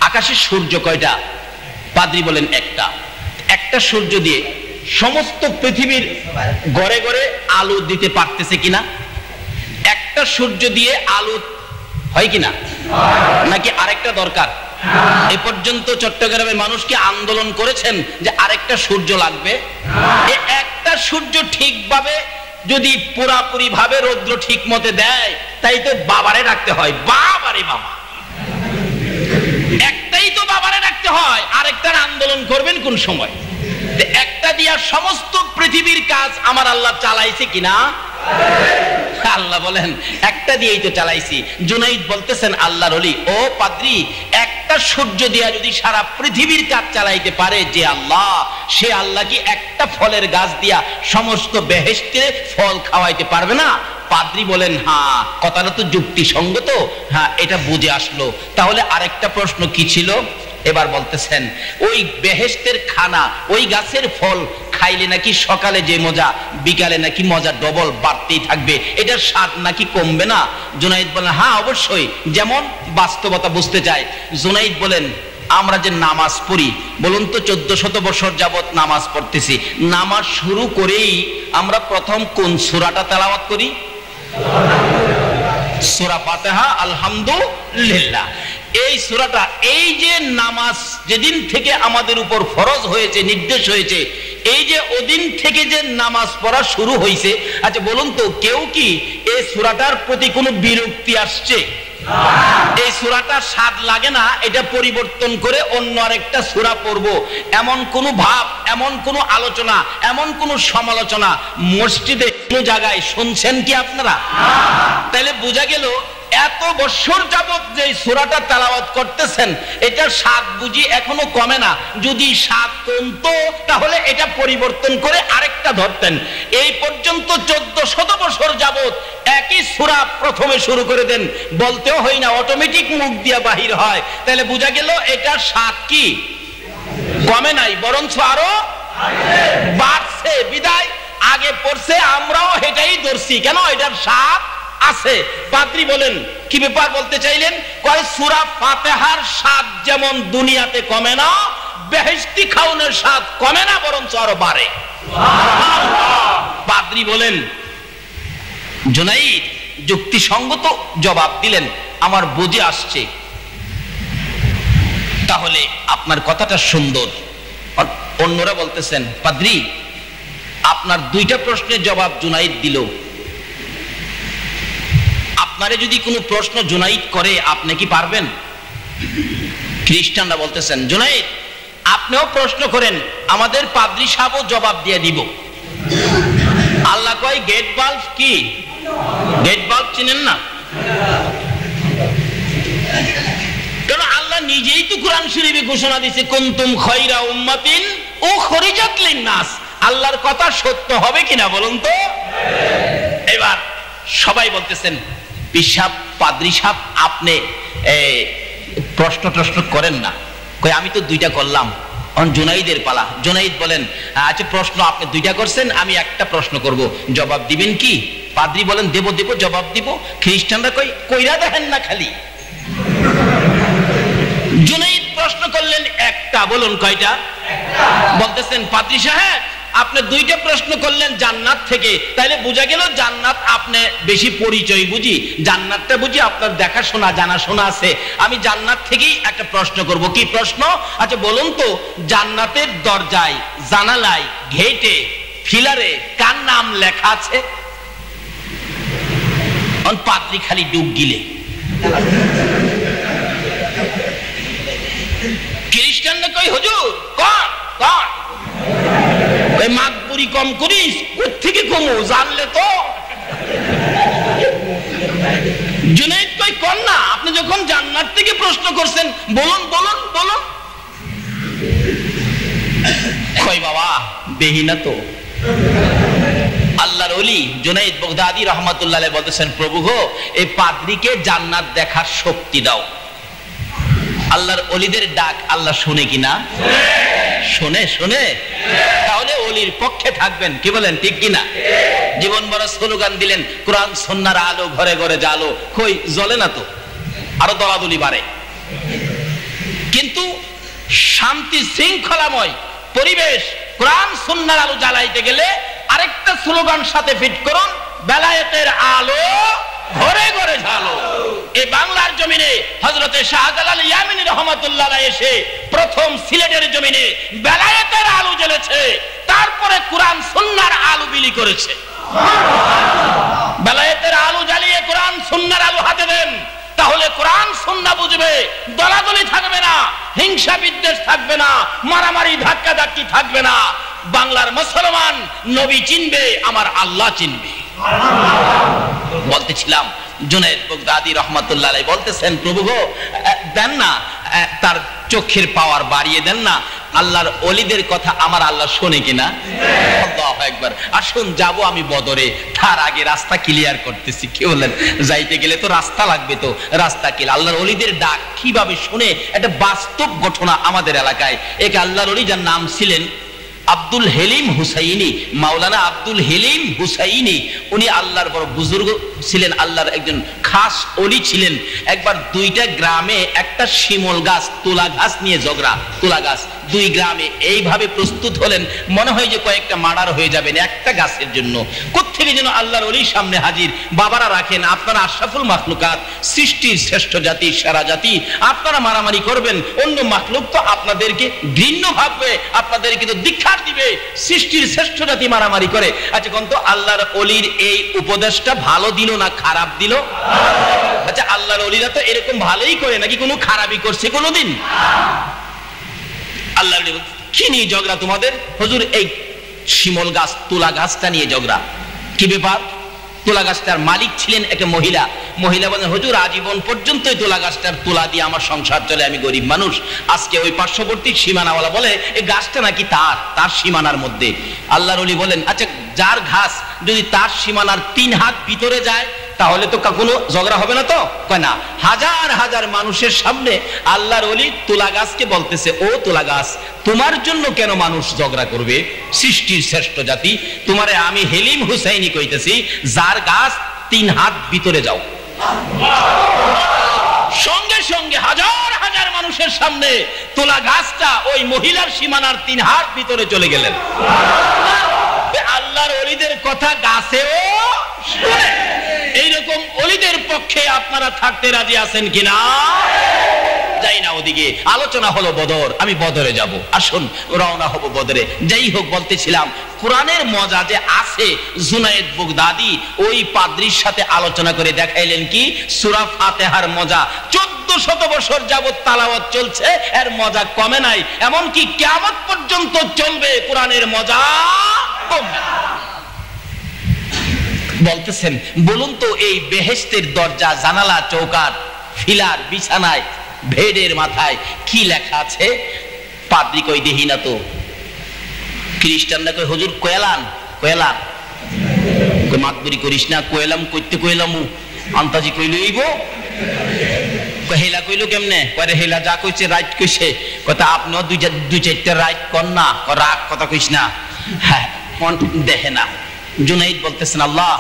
আকাশে সূর্য কয়টা? পাদ্রী বলেন একটা সূর্য দিয়ে সমস্ত পৃথিবীর ঘরে ঘরে আলো দিতে পারতেছে কিনা? একটা সূর্য দিয়ে আলো হয় কিনা, নাকি আরেকটা দরকার? এ পর্যন্ত চট্টগ্রামের মানুষকে আন্দোলন করেছেন যে আরেকটা সূর্য লাগবে। একটা সূর্য ঠিকভাবে যদি পুরাপুরি ভাবে রৌদ্র ঠিক মতে দেয়, তাই তো বাবারে রাখতে হয়। বাবারে বাবা, একটাই তো বাবারে রাখতে হয়, আরেকটার আন্দোলন করবেন কোন সময়? একটা দিয়া সমস্ত পৃথিবীর কাজ আমার আল্লাহ চালাইছে কিনা? আল্লাহ বলেন একটা দিয়েই তো চালাইছি। জুনাইদ বলতেছেন আল্লাহর ওলি, ও পাদ্রী, একটা সূর্য দিয়া যদি সারা পৃথিবীর কাজ চালাইতে পারে যে আল্লাহ, সে আল্লাহ কি একটা ফলের গাছ দিয়া সমস্ত বেহেশতে ফল খাওয়াইতে পারবে না? পাদ্রী বলেন হ্যাঁ, কথাটা তো যুক্তিসঙ্গত, হ্যাঁ এটা বুঝে আসলো। তাহলে আরেকটা প্রশ্ন কি ছিল? এবার বলতেছেন, ওই বেহেশতের খানা, ওই গাছের ফল খাইলে নাকি সকালে যে মজা, বিকালে নাকি মজা ডবল বাড়তেই থাকবে, এটার স্বাদ নাকি কমবে না? জুনাইদ বলেন হ্যাঁ অবশ্যই, যেমন বাস্তবতা বুঝতে চায়। জুনাইদ বলেন, আমরা যে নামাজ পড়ি, বলুন তো 1400 বছর যাবত নামাজ পড়তেছি, নামাজ শুরু করেই আমরা প্রথম কোন সূরাটা তেলাওয়াত করি? সূরা ফাতিহা, আলহামদুলিল্লাহ। এই সূরাটা, এই যে নামাজ যেদিন থেকে আমাদের উপর ফরজ হয়েছে, নির্দেশ হয়েছে, এই যে ওদিন থেকে যে নামাজ পড়া শুরু হয়েছে, আচ্ছা বলুন তো কেউ কি এই সূরাটার প্রতি কোনো বিরক্তি আসছে? এই সূরাটার স্বাদ লাগে না, এটা পরিবর্তন করে অন্য আরেকটা সূরা পড়বো, এমন কোন ভাব, এমন কোন আলোচনা, এমন কোন সমালোচনা মসজিদে কোন জায়গায় শুনছেন কি আপনারা? তাহলে বোঝা গেল এত বছর যাবত যে সূরাটা তেলাওয়াত করতেছেন, এটার স্বাদ বুঝি এখনো কমে না। যদি স্বাদ কমতো তাহলে এটা পরিবর্তন করে আরেকটা ধরতেন। এই পর্যন্ত 1400 বছর যাবত একই সূরা প্রথমে শুরু করে দেন, বলতেও হয় না, অটোমেটিক মুখ দিয়া বাহির হয়। তাহলে বোঝা গেল এটার স্বাদ কি কমে নাই, বরঞ্চ আরো বাড়ছে। বিদায় আগে পড়ছে, আমরাও এটাই ধরছি, কেন? এটার স্বাদ আছে। পাদ্রী বলেন কি ব্যাপার বলতে চাইলেন? কয় সূরা ফাতিহার স্বাদ যেমন দুনিয়াতে কমে না, বেহেশতি খাওনের স্বাদ কমে না, বরঞ্চ আরো বাড়ে। পাদ্রী বলেন, জুনাইদ যুক্তিসঙ্গত জবাব দিলেন, আমার বুঝে আসছে, তাহলে আপনার কথাটা সুন্দর। অন্যরা বলতেছেন, পাদ্রী আপনার দুইটা প্রশ্নের জবাব জুনাইদ দিল, আপনারে যদি কোনো প্রশ্ন জুনাইদ করে আপনি কি পারবেন? খ্রিস্টানরা বলতেছেন, জুনাইদ আপনিও প্রশ্ন করেন, আমাদের পাদ্রী সাহেবও জবাব দিয়ে দিব। আল্লাহ কয় গেট বাল্ব কি? গেট বাল্ব চিনেন না? কারণ আল্লাহ নিজেই তো কোরআন শরীফে ঘোষণা দিয়েছে, কুনতুম খায়রা উম্মাতিন উখরিজাত লিন-নাস। আল্লাহর কথা সত্য হবে কিনা বলুন তো? এবার সবাই বলতেছেন, পিসাব পাদ্রী সাহেব আপনি প্রশ্ন করেন না। কই আমি তো দুইটা করলাম, জুনাইদের পালা। জুনাইদ বলেন, আচ্ছা প্রশ্ন আপনি দুইটা করছেন, আমি একটা প্রশ্ন করব, জবাব দিবেন কি? পাদ্রী বলেন, দেব জবাব দিব। খ্রিস্টানরা কইরা দেখেন না খালি। জুনাইদ প্রশ্ন করলেন একটা, বলুন কয়টা? বলতেছেন, পাদ্রী সাহেব আপনি দুইটা প্রশ্ন করলেন জান্নাত থেকে, তাইলে বোঝা গেল জান্নাত আপনি বেশি পরিচয় বুঝি, জান্নাতটা বুঝি আপনার দেখাশোনা জানাশোনা আছে। আমি জান্নাত থেকেই একটা প্রশ্ন করব। কি প্রশ্ন? আচ্ছা বলুন তো, জান্নাতের দরজায়, জানালায়, গেটে, ফিলারে কার নাম লেখা আছে? পাদ্রী খালি ডুব গিলে। খ্রিস্টানরা কই হুজুর কোন কোন? ওই মাতবুরি কম করিস, কোত্থেকে কমু জানলে তো। জুনাইদ কই কোন না, আপনি যখন জান্নাত থেকে প্রশ্ন করছেন, বলুন বলুন বলুন। কই কই বাবা দেহি না তো। আল্লাহর ওলি জুনাইদ বাগদাদি রহমাতুল্লাহ আলাইহি বলতেছেন, প্রভু গো এই পাদ্রীকে জান্নাত দেখার শক্তি দাও। আল্লাহর ওলিদের ডাক আল্লাহ শুনে কিনা? শুনে। শুনে তাহলে ওলির পক্ষে থাকবেন, কি বলেন ঠিক কিনা? জীবন বড় স্লোগান দিলেন, কোরআন সুন্নাহর আলো ঘরে ঘরে জ্বালো, কই জ্বলে না তো, আরো দলাদলি বাড়ে। কিন্তু শান্তি শৃঙ্খলাময় পরিবেশ কোরআন সুন্নাহর আলো জ্বালাইতে গেলে আরেকটা স্লোগান সাথে ফিট করুন, বেলায়েতের আলো ঘরে ঘরে ঝালো। এই বাংলার জমিনে হযরতে শাহজালাল ইয়ামিনী রাহমাতুল্লাহ আলাইহি এসে প্রথম সিলেটের জমিনে বেলায়েতের আলো জ্বলেছে, তারপরে কোরআন সুন্নাহর আলো বিলি করেছে। বেলায়েতের আলো জ্বালিয়ে কোরআন সুন্নাহর আলো হাতে দেন, তাহলে কোরআন সুন্নাহ বুঝবে, দলাদলি থাকবে না, হিংসা বিদ্বেষ থাকবে না, মারামারি ধাক্কাধাক্কি থাকবে না। বাংলার মুসলমান নবী চিনবে, আমার আল্লাহ চিনবে। বলতেছিলাম জুনাইদ বাগদাদি রহমাতুল্লাহ আলাইহি বলতেছেন, প্রভু গো দেন না, তার চোখের পাওয়ার বাড়িয়ে দেন না। আল্লাহর ওলিদের কথা আমার আল্লাহ শোনে কিনা? আল্লাহু আকবার। আসুন যাব আমি বদরে, তার আগে রাস্তা ক্লিয়ার করতেছি। কি বলেন? যাইতে গেলে তো রাস্তা লাগবে, তো রাস্তা কি? আল্লাহর ওলিদের ডাক কিভাবে শুনে, একটা বাস্তব ঘটনা আমাদের এলাকায়। এক আল্লাহর ওলি যার নাম ছিলেন আব্দুল হেলিম হুসাইনি, মাওলানা আব্দুল হেলিম হুসাইনি। উনি আল্লাহর বড় বুজুর্গ ছিলেন, আল্লাহর একজন খাস ওলি ছিলেন। একবার দুইটা গ্রামে একটা শিমল গাছ, তুলা গাছ নিয়ে ঝগড়া। তুলা গাছ দুই গ্রামে এইভাবে প্রস্তুত হলেন, মনে হয় যে কয়েকটা মার্ডার হয়ে যাবেন একটা গাছের জন্য। কোত্থেকে যেন আল্লাহর ওলির সামনে হাজির। বাবারা রাখেন, আপনারা আশরাফুল মাখলুকাত, সৃষ্টির শ্রেষ্ঠ জাতি, সেরা জাতি, আপনারা মারামারি করবেন, অন্য মাখলুক তো আপনাদেরকে ঘৃণ্য ভাববে, আপনাদেরকে তো দীক্ষার দিবে। সৃষ্টির শ্রেষ্ঠ জাতি মারামারি করে। আচ্ছা কোন তো আল্লাহর ওলির এই উপদেশটা ভালো দিল না খারাপ দিল? আচ্ছা আল্লাহর ওলিরা তো এরকম ভালোই করে, নাকি কোনো খারাপই করছে কোনোদিন? আল্লাহর ওলি কি নিয়ে ঝগড়া তোমাদের? হুজুর এই শিমল গাছ, তুলা গাছটা নিয়ে ঝগড়া। কি ব্যাপার? তুলা গাছটার মালিক ছিলেন একটা মহিলা। মহিলা বলেন, হুজুর আজীবন পর্যন্তই তুলা গাছটার তুলা দিয়ে আমার সংসার চলে, আমি গরিব মানুষ। আজকে ওই পার্শ্ববর্তী সীমানাওয়ালা বলে এই গাছটা নাকি তার সীমানার মধ্যে। আল্লাহর ওলি বলেন, আচ্ছা যার ঘাস যদি তার সীমানার 3 হাত ভিতরে যায় তাহলে তো কোনো ঝগড়া হবে না তো? কয় না। হাজার হাজার মানুষের সামনে আল্লাহর ওলি তুলা গাছকে বলতেছে, ও তুলা গাছ, তোমার জন্য কেন মানুষ ঝগড়া করবে? সৃষ্টির শ্রেষ্ঠ জাতি, তোমারে আমি হেলিম হুসাইনি কইতেছি, যার গাছ 3 হাত ভিতরে যাও। সঙ্গে সঙ্গে হাজার হাজার মানুষের সামনে তুলা গাছটা ওই মহিলার সীমানার 3 হাত ভিতরে চলে গেলেন। আল্লাহর ওলিদের কথা গাছেও শুনে। এইরকম ওলিদের পক্ষে আপনারা থাকতে রাজি আছেন কিনা? যাই না ওদিকে, আলোচনা হলো বদর, আমি বদরে যাব। আসুন রওনা হব বদরে। যাই হোক, বলতেছিলাম কোরআনের মজা যে আছে, জুনাইদ বাগদাদি ওই পাদ্রীর সাথে আলোচনা করে দেখাইলেন কি সূরা ফাতিহার মজা। 1400 বছর যাবত তালাওয়াত চলছে, এর মজা কমে নাই, এমনকি কিয়ামত পর্যন্ত চলবে, কোরআনের মজা কমবে না। বলতেছেন, বলুন তো এই বেহেশতের দরজা, জানালা, চৌকাঠ, ফিলার, বিছানায়, ভেড়ের মাথায় কি লেখা আছে? পাদ্রী কই দেখি না তো। খ্রিস্টানরা কই হুজুর কয়লান, কয়লান। কই মাতবরি করিস না, কয়লাম কইতে কইলামু আন্তাজি কইলইব। কই হেলা কইলো কেমনে? কয় হেলা যা কইছে রাইট কইছে। কথা আপনিও দুই চারটা রাইট কর না, রাগ কথা কইস না। হ্যাঁ মন দেখে না। জুনাইদ বলতেছেন, আল্লাহ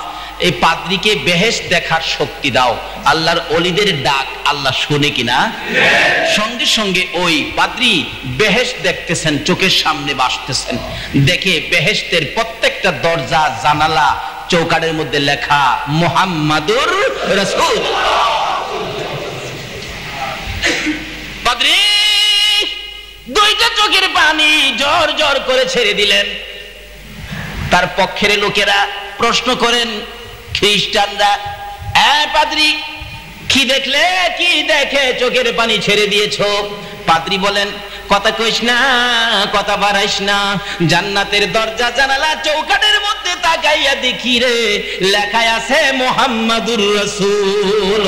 এই পাদ্রীকে বেহেশত দেখার শক্তি দাও। আল্লাহর ওলিদের ডাক আল্লাহ শুনে কিনা? সঙ্গে সঙ্গে ওই পাদ্রী বেহেশত দেখতেছেন, চোখের সামনে ভাসতেছেন। দেখে বেহেশতের প্রত্যেকটা দরজা, জানালা, চৌকাঠের মধ্যে লেখা মুহাম্মাদুর রাসূল। পাদ্রী দুইটা চোখের পানি জোর জোর করে ছেড়ে দিলেন। তার পক্ষের লোকেরা প্রশ্ন করেন, খ্রিস্টানরা, পাদ্রী কি দেখলে, কি দেখে চোখের পানি ছেড়ে দিয়েছো? পাদ্রী বলেন, কথা কইস না, কথা বাড়াইস না, জান্নাতের দরজা, জানালা, চৌকাঠের মধ্যে তাকাইয়া দেখি রে, লেখায় আছে মুহাম্মাদুর রাসূল।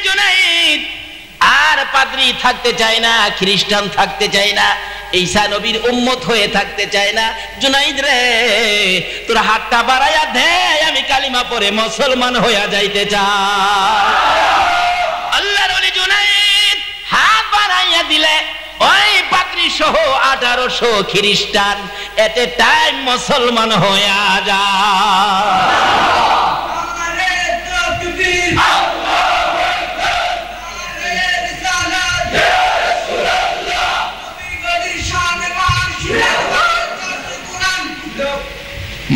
জুনাইদ আর পাদ্রী থাকতে চায় না, খ্রিস্টান থাকতে চায় না। ঈসা নবীর উম্মত হয়ে থাকতে চায় না। জুনাইদ রে, তোর হাতটা বাড়াইয়া দে, আমি কালিমা পড়ে মুসলমান হইয়া যাইতে চাই। আল্লাহর ওলি জুনাইদ হাত বাড়াইয়া দিলে ওই পাদ্রী সহ 1800 খ্রিস্টান এট এ টাইম মুসলমান হইয়া যায়।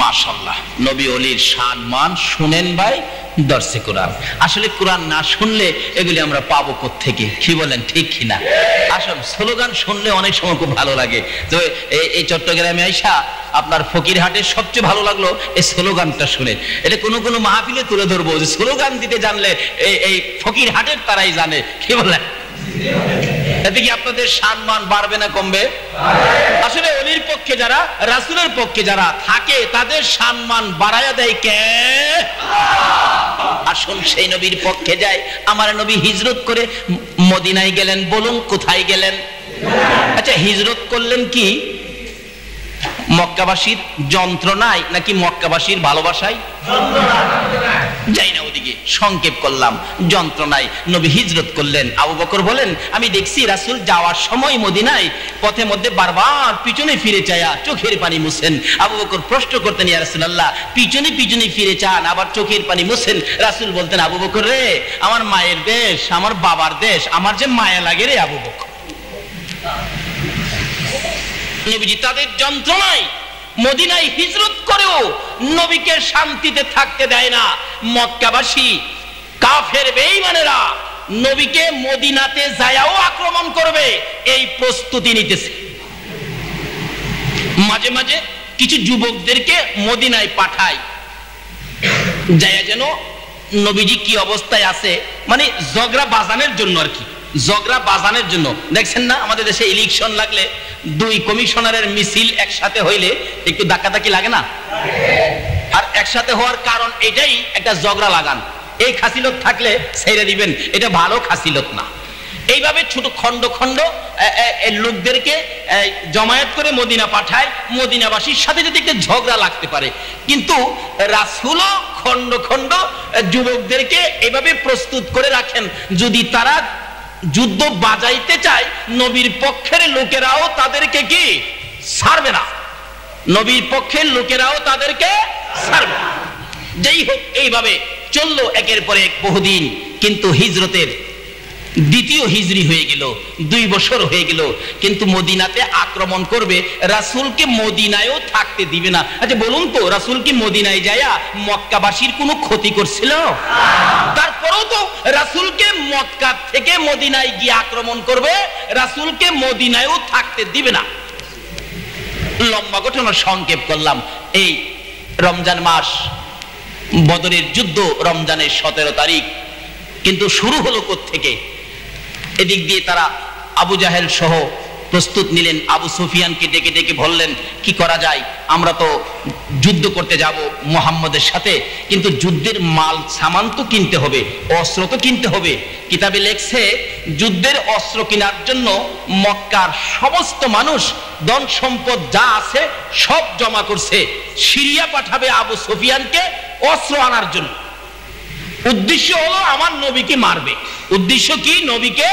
মাশাআল্লাহ, নবী ওলির শান মান শুনেন ভাই, দর্শে কোরআন। আসলে কোরআন না শুনলে এগুলি আমরা পাবো কোত্থেকে, কি বলেন, ঠিক কিনা? আসলে স্লোগান শুনলে অনেক সময় খুব ভালো লাগে। তো এই চট্টগ্রামে আইসা আপনার ফকিরহাটের সবচেয়ে ভালো লাগলো এই স্লোগানটা শুনে। এটা কোনো কোনো মাহফিলে তুলে ধরবো যে স্লোগান দিতে জানলে এই ফকিরহাটের তারাই জানে, কি বলেন? এতে কি আপনাদের সম্মান বাড়বে না কমবে? আসলে ওলির পক্ষে যারা, রাসূলের পক্ষে যারা থাকে তাদের সম্মান বাড়ায়া দেয় কে? আসুন সেই নবীর পক্ষে যায়। আমার নবী হিজরত করে মদিনায় গেলেন, বলুন কোথায় গেলেন? আচ্ছা, হিজরত করলেন কি মক্কাবাসীর যন্ত্রণায় নাকি মক্কাবাসীর ভালোবাসায়? যাই না ওদিকে, সংক্ষেপ করলাম, যন্ত্রণায় নবী হিজরত করলেন। আবু বকর বলেন, আমি দেখছি রাসূল যাওয়ার সময় মদিনায় পথে মধ্যে বারবার পিছনে ফিরে চায়া চোখের পানি মুছেন। আবু বকর প্রশ্ন করতেন, ইয়া রাসূলুল্লাহ, পিছনে পিছনে ফিরে চান আবার চোখের পানি মুছেন? রাসূল বলতেন, আবু বকর রে, আমার মায়ের দেশ, আমার বাবার দেশ, আমার যে মায়া লাগে রে আবু বকর। নবীজি তাদের যন্ত্রণায় মদিনায় হিজরত করেও নবীকে শান্তিতে থাকতে দেয় না। মক্কাবাসী কাফের বেঈমানেরা নবীকে মদিনাতে যায়াও আক্রমণ করবে এই প্রস্তুতি নিতেছে। মাঝে মাঝে কিছু যুবকদেরকে মদিনায় পাঠায়, যায়া যেন নবীজি কি অবস্থায় আছে, মানে ঝগড়া বাজানোর জন্য আর কি, ঝগড়া বাজানোর জন্য। দেখছেন না আমাদের দেশে ইলেকশন লাগলে দুই কমিশনারের মিছিল একসাথে হইলে একটু ধাক্কাধাক্কি লাগে না? আর একসাথে হওয়ার কারণ এটাই, একটা ঝগড়া লাগান। এই খাসিলত থাকলে ছেড়ে দিবেন, এটা ভালো খাসিলত না। এইভাবে ছোট খন্ড খন্ড লোকদেরকে জমায়েত করে মদিনা পাঠায়, মদিনাবাসীর সাথে যদি একটা ঝগড়া লাগতে পারে। কিন্তু রাসূলও খন্ড খন্ড যুবকদেরকে এভাবে প্রস্তুত করে রাখেন, যদি তারা যুদ্ধ বাজাইতে চায় নবীর পক্ষের লোকেরাও তাদেরকে কি ছাড়বে না, নবীর পক্ষের লোকেরাও তাদেরকে ছাড়বে না। যাই হোক, এইভাবে চললো একের পর এক বহুদিন। কিন্তু হিজরতের দ্বিতীয় হিজরি হয়ে গেল, 2 বছর হয়ে গেল, কিন্তু মদিনাতে আক্রমণ করবে, রাসূলকে মদিনায়ও থাকতে দিবে না। আচ্ছা বলুন তো, রাসূল কি মদিনায় যায়া মক্কাবাসীর কোনো ক্ষতি করছিল? তারপরেও তো রাসূলকে মক্কা থেকে মদিনায় গিয়ে আক্রমণ করবে, রাসূলকে মদিনায়ও থাকতে দিবে না। লম্বা ঘটনা সংক্ষেপ করলাম। এই রমজান মাস, বদরের যুদ্ধ রমজানের 17 তারিখ। কিন্তু শুরু হলো কোত্থেকে? এদিক দিয়ে তারা আবু জাহেল সহ প্রস্তুত নিলেন। আবু সুফিয়ানকে ডেকে ডেকে বললেন, কি করা যায়, আমরা তো যুদ্ধ করতে যাব মুহাম্মদের সাথে, কিন্তু যুদ্ধের মাল সামান তো কিনতে হবে, অস্ত্র তো কিনতে হবে। কিতাবে লেখছে, যুদ্ধের অস্ত্র কেনার জন্য মক্কার সমস্ত মানুষ ধন সম্পদ যা আছে সব জমা করছে। সিরিয়া পাঠাবে আবু সুফিয়ানকে অস্ত্র আনার জন্য। উদ্দেশ্য হলো আমার নবীকে মারবে। উদ্দেশ্য কি? নবীকে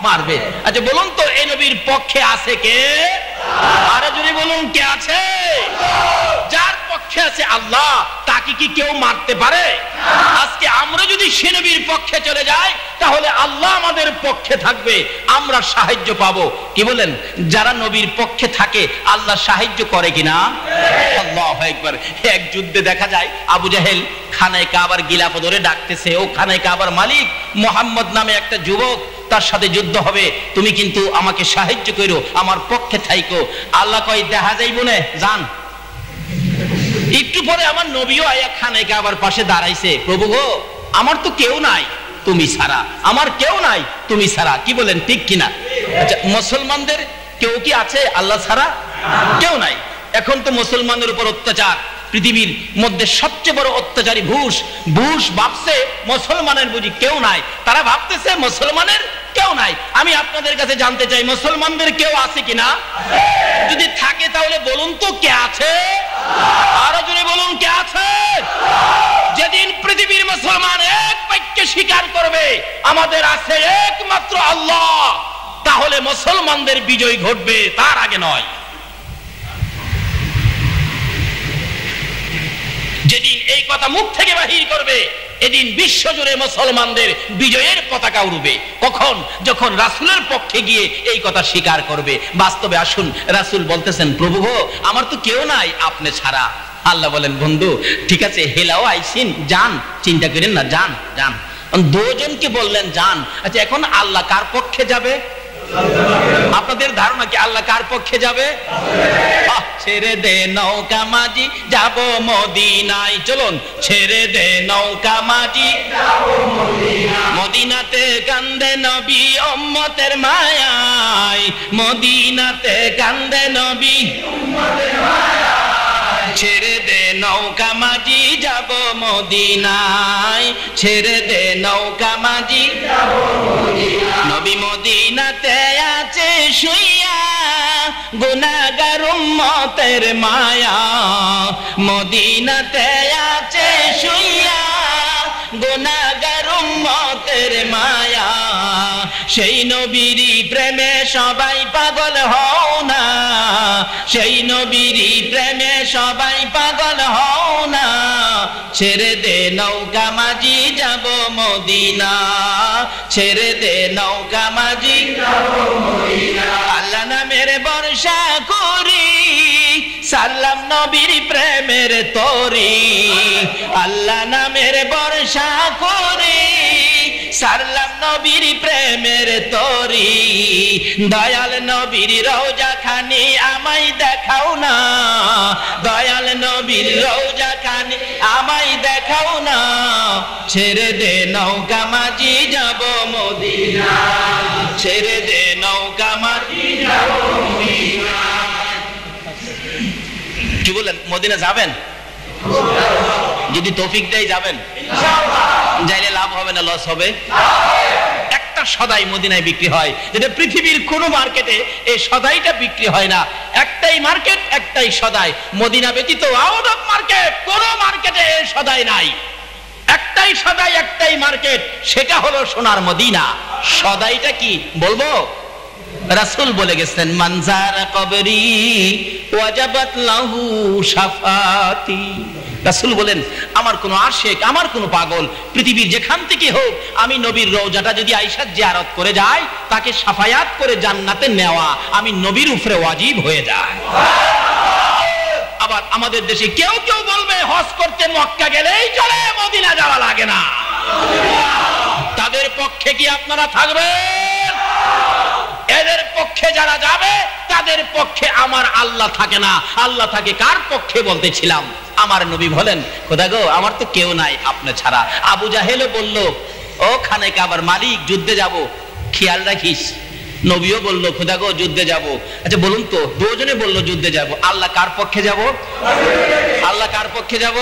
মারবে। আচ্ছা বলুন তো, এই নবীর পক্ষে আছে কে? আরে যদি বলুন, কে আছে? যার পক্ষে আছে আল্লাহ, তাকে কি কেউ মারতে পারে? আজকে আমরা যদি সে নবীর পক্ষে চলে যাই, তাহলে আল্লাহ আমাদের পক্ষে থাকবে, আমরা সাহায্য পাবো। কি বলেন? যারা নবীর পক্ষে থাকে আল্লাহ সাহায্য করে কিনা? আল্লাহু আকবার। এক যুদ্ধে দেখা যায় আবু জাহেল খানায় কাবার গিলাফ ধরে ডাকতেছে, ও খানায় কাবার মালিক মুহাম্মদ নামে একটা যুবক, তার সাথে যুদ্ধ হবে, তুমি কিন্তু আমাকে সাহায্য করো, আমার পক্ষে থাইকো। আল্লাহ কয়, দেখা যাইব না, যান। একটু পরে আমার নবীও আয়া খানায় কাবার পাশে দাঁড়াইছে, প্রভু গো, আমার তো কেউ নাই তুমি ছাড়া, আমার কেউ নাই তুমি ছাড়া। কি বলেন, ঠিক কিনা? আচ্ছা, মুসলমানদের কেউ কি আছে আল্লাহ ছাড়া? কেউ নাই। এখন তো মুসলমানদের উপর অত্যাচার, পৃথিবীর মধ্যে সবচেয়ে বড় অত্যাচারী বুশ ভাবছে মুসলমানের বুঝি কেউ নাই, তারা ভাবতেছে মুসলমানের কেউ নাই। আমি আপনাদের কাছে জানতে চাই, মুসলমানদের কেউ আছে কিনা? যদি থাকে তাহলে বলুন তো কে আছে? আরো জোরে বলুন কে আছে? যেদিন পৃথিবীর মুসলমান এক বাক্যে স্বীকার করবে আমাদের আছে একমাত্র আল্লাহ, তাহলে মুসলমানদের বিজয় ঘটবে, তার আগে নয়। যেদিন এই কথা মুখ থেকে বাহির করবে এদিন বিশ্বজুড়ে মুসলমানদের বিজয়ের পতাকা উড়বে। কখন? যখন রাসূলের পক্ষে গিয়ে এই কথা স্বীকার করবে। বাস্তবে আসুন, রাসূল বলতেছেন, প্রভু গো, আমার তো কেউ নাই আপনি ছাড়া। আল্লাহ বলেন, বন্ধু ঠিক আছে, হেলাও আইসিন, যান, চিন্তা করেন না, যান যান। দুজনকে বললেন যান। আচ্ছা, এখন আল্লাহ কার পক্ষে যাবে? আপনাদের ধারণা কি আল্লাহ কার পক্ষে যাবে? ছেড়ে দে নৌকা মাঝি, যাব মদিনায়। চলুন, ছেড়ে দে নৌকা মাঝি, মদিনাতে কান্দে নবী উম্মতের মায়ায়, মদিনাতে কান্দে নবী উম্মতের মায়ায়। ছেড়ে দে নৌকা মাঝি, যাব মদিনায়, ছেড়ে দে নৌকা মাঝি, যাব মদিনায়। নবী মদিনাতে আছে শুইয়া, গুনাহগার উম্মতের মায়া, মদিনাতে আছে শুইয়া, গুনাহগার উম্মতের মায়া। সেই নবীরই প্রেমে সবাই পাগল হও না, সেই নবীরই প্রেমে সবাই পাগল হও না। ছেড়ে দে নৌকা মাঝি, যাব মদিনা, ছেড়ে দে নৌকা মাঝি, যাব মদিনা। আল্লাহ নামের বর্ষা করি, সালাম নবীর প্রেমের তরি, আল্লাহ নামের বর্ষা করি, সালাম নবীর প্রেমের তরি। দয়াল নবীর রওজা খানি আমায় দেখাও না, দয়াল নবীর রওজা খানি আমায় দেখাও না। ছেড়ে দে নৌকা মাঝি, যাব মদিনা, ছেড়ে দে নৌকা মাঝি, যাব মদিনা। কি বলেন, মদিনা যাবেন? যদি তৌফিক দেয় যাবেন? যাইলে লাভ হবে না লস হবে? একটা সদাই মদিনায় বিক্রি হয়, যেটা পৃথিবীর কোন মার্কেটে এই সদাইটা বিক্রি হয় না। একটাই মার্কেট, একটাই সদাই, মদিনা ব্যতীত আউট অফ মার্কেট কোন মার্কেটে এই সদাই নাই। একটাই সদাই, একটাই মার্কেট, সেটা হলো সোনার মদিনা। সদাইটা কি বলবো? রাসূল বলে গেছেন, মানজারা কবরি ওয়াজাবাত লাহু শাফাতি। রাসূল বলেন, আমার কোন আশিক, আমার কোন পাগল পৃথিবীর যেখান থেকে হোক, আমি নবীর রওজাটা যদি আয়েশা জিয়ারত করে যায়, তাকে শাফায়াত করে জান্নাতে নেওয়া আমি নবীর উপরে ওয়াজিব হয়ে যায়। আবার আমাদের দেশে কেউ কেউ বলবে হজ করতে মক্কা গেলেই চলে, মদিনা যাওয়া লাগে না। তাদের পক্ষে কি আপনারা থাকবেন? এদের পক্ষে যারা যাবে তাদের পক্ষে আমার আল্লাহ থাকে না। আল্লাহ থাকে কার পক্ষে বলতেছিলাম? আমার নবী বলেন, খোদা গো, আমার তো কেউ নাই আপনি ছাড়া। আবু জাহেলও বলল, ও খানে কাবার মালিক, যুদ্ধে যাব, খেয়াল রাখিস। নবীও বলল, খোদা গো, যুদ্ধে যাব। আচ্ছা বলুন তো, দুজনে বলল যুদ্ধে যাব, আল্লাহ কার পক্ষে যাব? আল্লাহ কার পক্ষে যাব?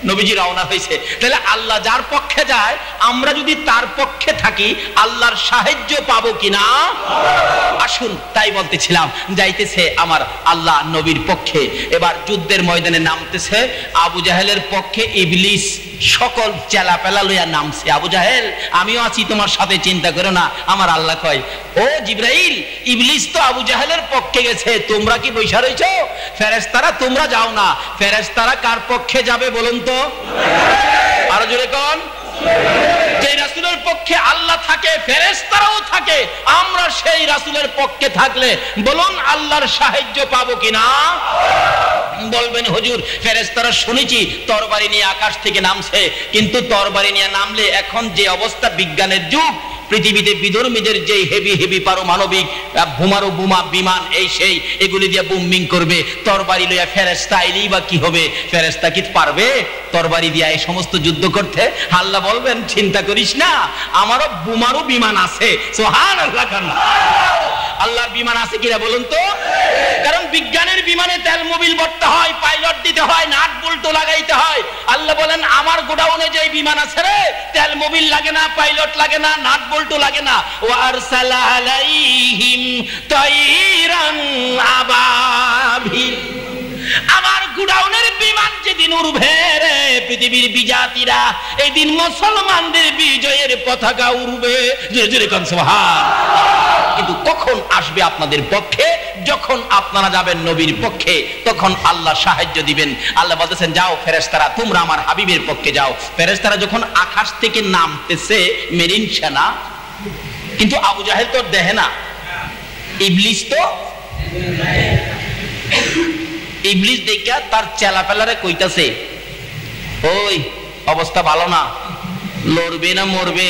নবীজি রওনা হয়েছে। তাহলে আল্লাহ যার পক্ষে যায়, আমরা যদি তার পক্ষে থাকি আল্লাহর সাহায্য পাবো কিনা? আসুন, তাই বলতেছিলাম, যাইতেছে আমার আল্লাহ নবীর পক্ষে। এবার যুদ্ধের ময়দানে নামতেছে আবু জাহেলের পক্ষে ইবলিস সকল চেলাপেলা লইয়া নামছে। আবু জাহেল, আমিও আছি তোমার সাথে, চিন্তা করো না। আমার আল্লাহ কয়, ও জিবরাইল, ইবলিস তো আবু জাহেলের পক্ষে গেছে, তোমরা কি বৈশা রইছো? ফেরেশতারা তোমরা যাও না। ফেরেশতারা কার পক্ষে যাবে বলুন তো? আরো জোরে কোন? যে রাসূলের পক্ষে আল্লাহ থাকে, ফেরেশতারাও থাকে, আমরা সেই রাসূলের পক্ষে থাকলে বলুন আল্লাহর সাহায্য পাবো কিনা? বলবেন, হুজুর, ফেরেশতারা শুনেছি তরবারি নিয়ে আকাশ থেকে নামছে, কিন্তু তরবারি নিয়ে নামলে এখন যে অবস্থা, বিজ্ঞানের যুগ, পৃথিবীতে বিধর্মীদের যে হেভি হেভি পারমাণবিক বোমারু বোমা বিমান এই সেই এগুলি দিয়ে বুমিং করবে, তরবারি লইয়া ফেরেশতা আইলেই বা কি হবে? ফেরেশতা কি পারবে তরবারি দিয়া এই সমস্ত যুদ্ধ করতে? আল্লাহ বলবেন, চিন্তা করিস না, আমারও বোমারু বিমান আছে। সুবহানাল্লাহ। আল্লাহর বিমান আছে কিনা বলুন তো? কারণ বিজ্ঞানের বিমানে তেল মোবিল ভরতে হয়, পাইলট দিতে হয়, নাট বল্টু লাগাইতে হয়। আল্লাহ বলেন আমার গোডাউনে যে বিমান আছে রে, তেল মোবিল লাগে না, পাইলট লাগে না, নাট বল্টু লাগে না। ওয়ারসালা আলাইহিম তাইরান আবাবিল, আমার গোডাউনের বিমান যেদিন উড়বে রে পৃথিবীর বিজাতিরা, এই দিন মুসলমানদের বিজয়ের পতাকা উড়বে। জোরে জোরে কোন সুবহান। কিন্তু কখন আসবে আপনাদের পক্ষে? যখন আপনারা যাবেন নবীর পক্ষে, তখন আল্লাহ সাহায্য দিবেন। আল্লাহ বলতেছেন যাও ফেরেশতারা, তোমরা আমার হাবিবের পক্ষে যাও। ফেরেশতারা যখন আকাশ থেকে নামতেছে মেরিন সেনা, কিন্তু আবু জাহেল তো দেখে না, ইবলিস তো, ইবলিস দেখা তার চেলাপেলারে কইতাছে ওই অবস্থা ভালো না, লড়বে না মরবে?